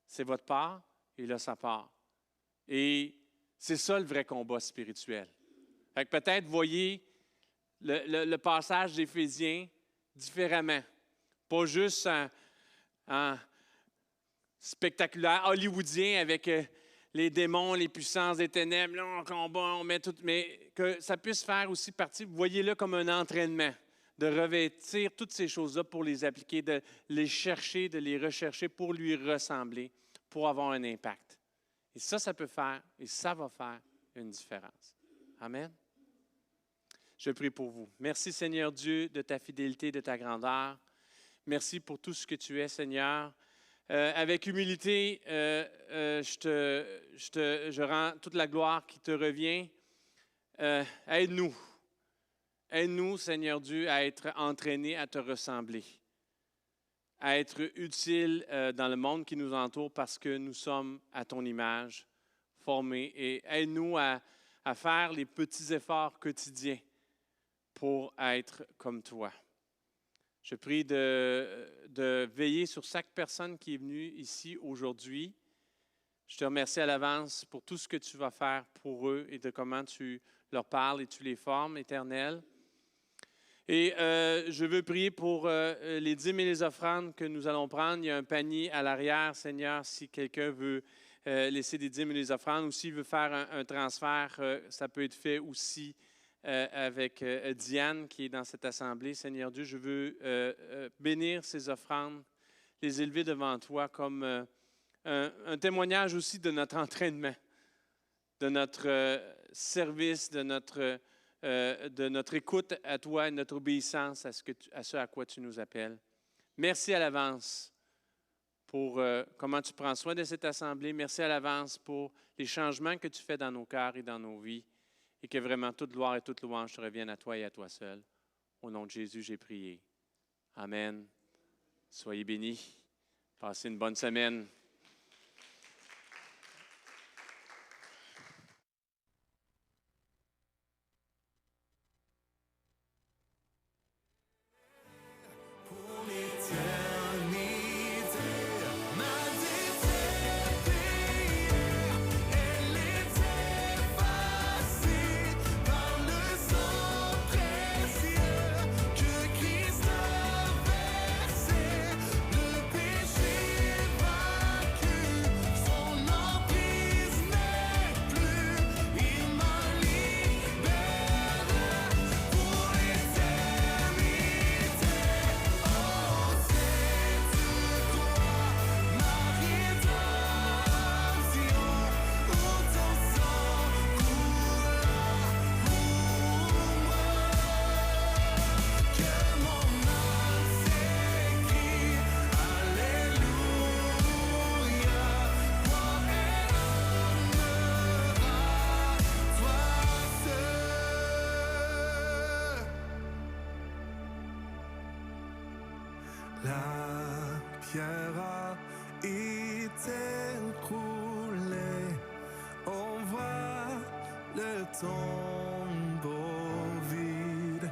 S3: C'est votre part, et il a sa part. Et c'est ça le vrai combat spirituel. Fait que peut-être voyez le passage d'Éphésiens différemment. Pas juste en spectaculaire, hollywoodien avec les démons, les puissances des ténèbres, là, on combat, on met tout, mais que ça puisse faire aussi partie, voyez-le comme un entraînement, de revêtir toutes ces choses-là pour les appliquer, de les chercher, de les rechercher pour lui ressembler, pour avoir un impact. Et ça peut faire, et ça va faire une différence. Amen. Je prie pour vous. Merci, Seigneur Dieu, de ta fidélité, de ta grandeur. Merci pour tout ce que tu es, Seigneur. Avec humilité, je rends toute la gloire qui te revient. Aide-nous. Aide-nous, Seigneur Dieu, à être entraînés à te ressembler, à être utiles dans le monde qui nous entoure parce que nous sommes à ton image, formés. Et aide-nous à faire les petits efforts quotidiens pour être comme toi. Je prie de veiller sur chaque personne qui est venue ici aujourd'hui. Je te remercie à l'avance pour tout ce que tu vas faire pour eux et de comment tu leur parles et tu les formes, Éternel. Et je veux prier pour les dîmes et les offrandes que nous allons prendre. Il y a un panier à l'arrière, Seigneur, si quelqu'un veut laisser des dîmes et des offrandes ou s'il veut faire un transfert, ça peut être fait aussi avec Diane qui est dans cette assemblée. Seigneur Dieu, je veux bénir ces offrandes, les élever devant toi comme un témoignage aussi de notre entraînement, de notre service, de notre écoute à toi et notre obéissance à ce à quoi tu nous appelles. Merci à l'avance pour comment tu prends soin de cette assemblée. Merci à l'avance pour les changements que tu fais dans nos cœurs et dans nos vies. Et que vraiment toute gloire et toute louange te reviennent à toi et à toi seul. Au nom de Jésus, j'ai prié. Amen. Soyez bénis. Passez une bonne semaine.
S1: La pierre a été roulée, on voit le tombeau vide.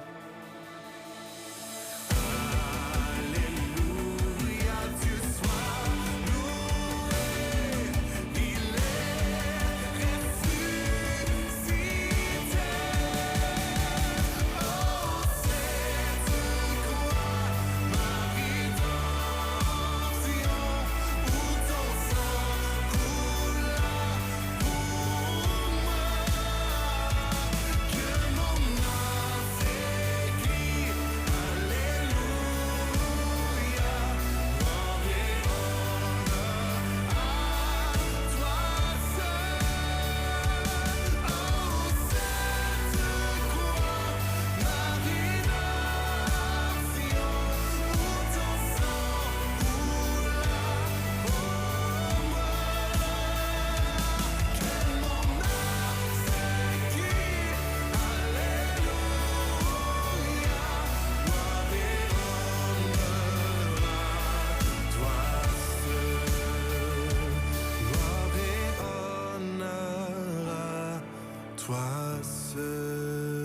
S1: Alléluia, Dieu soit loué, il est ressuscité. Oh, cette croix, ma rédemption, où ton sang coula pour moi. Toi seul.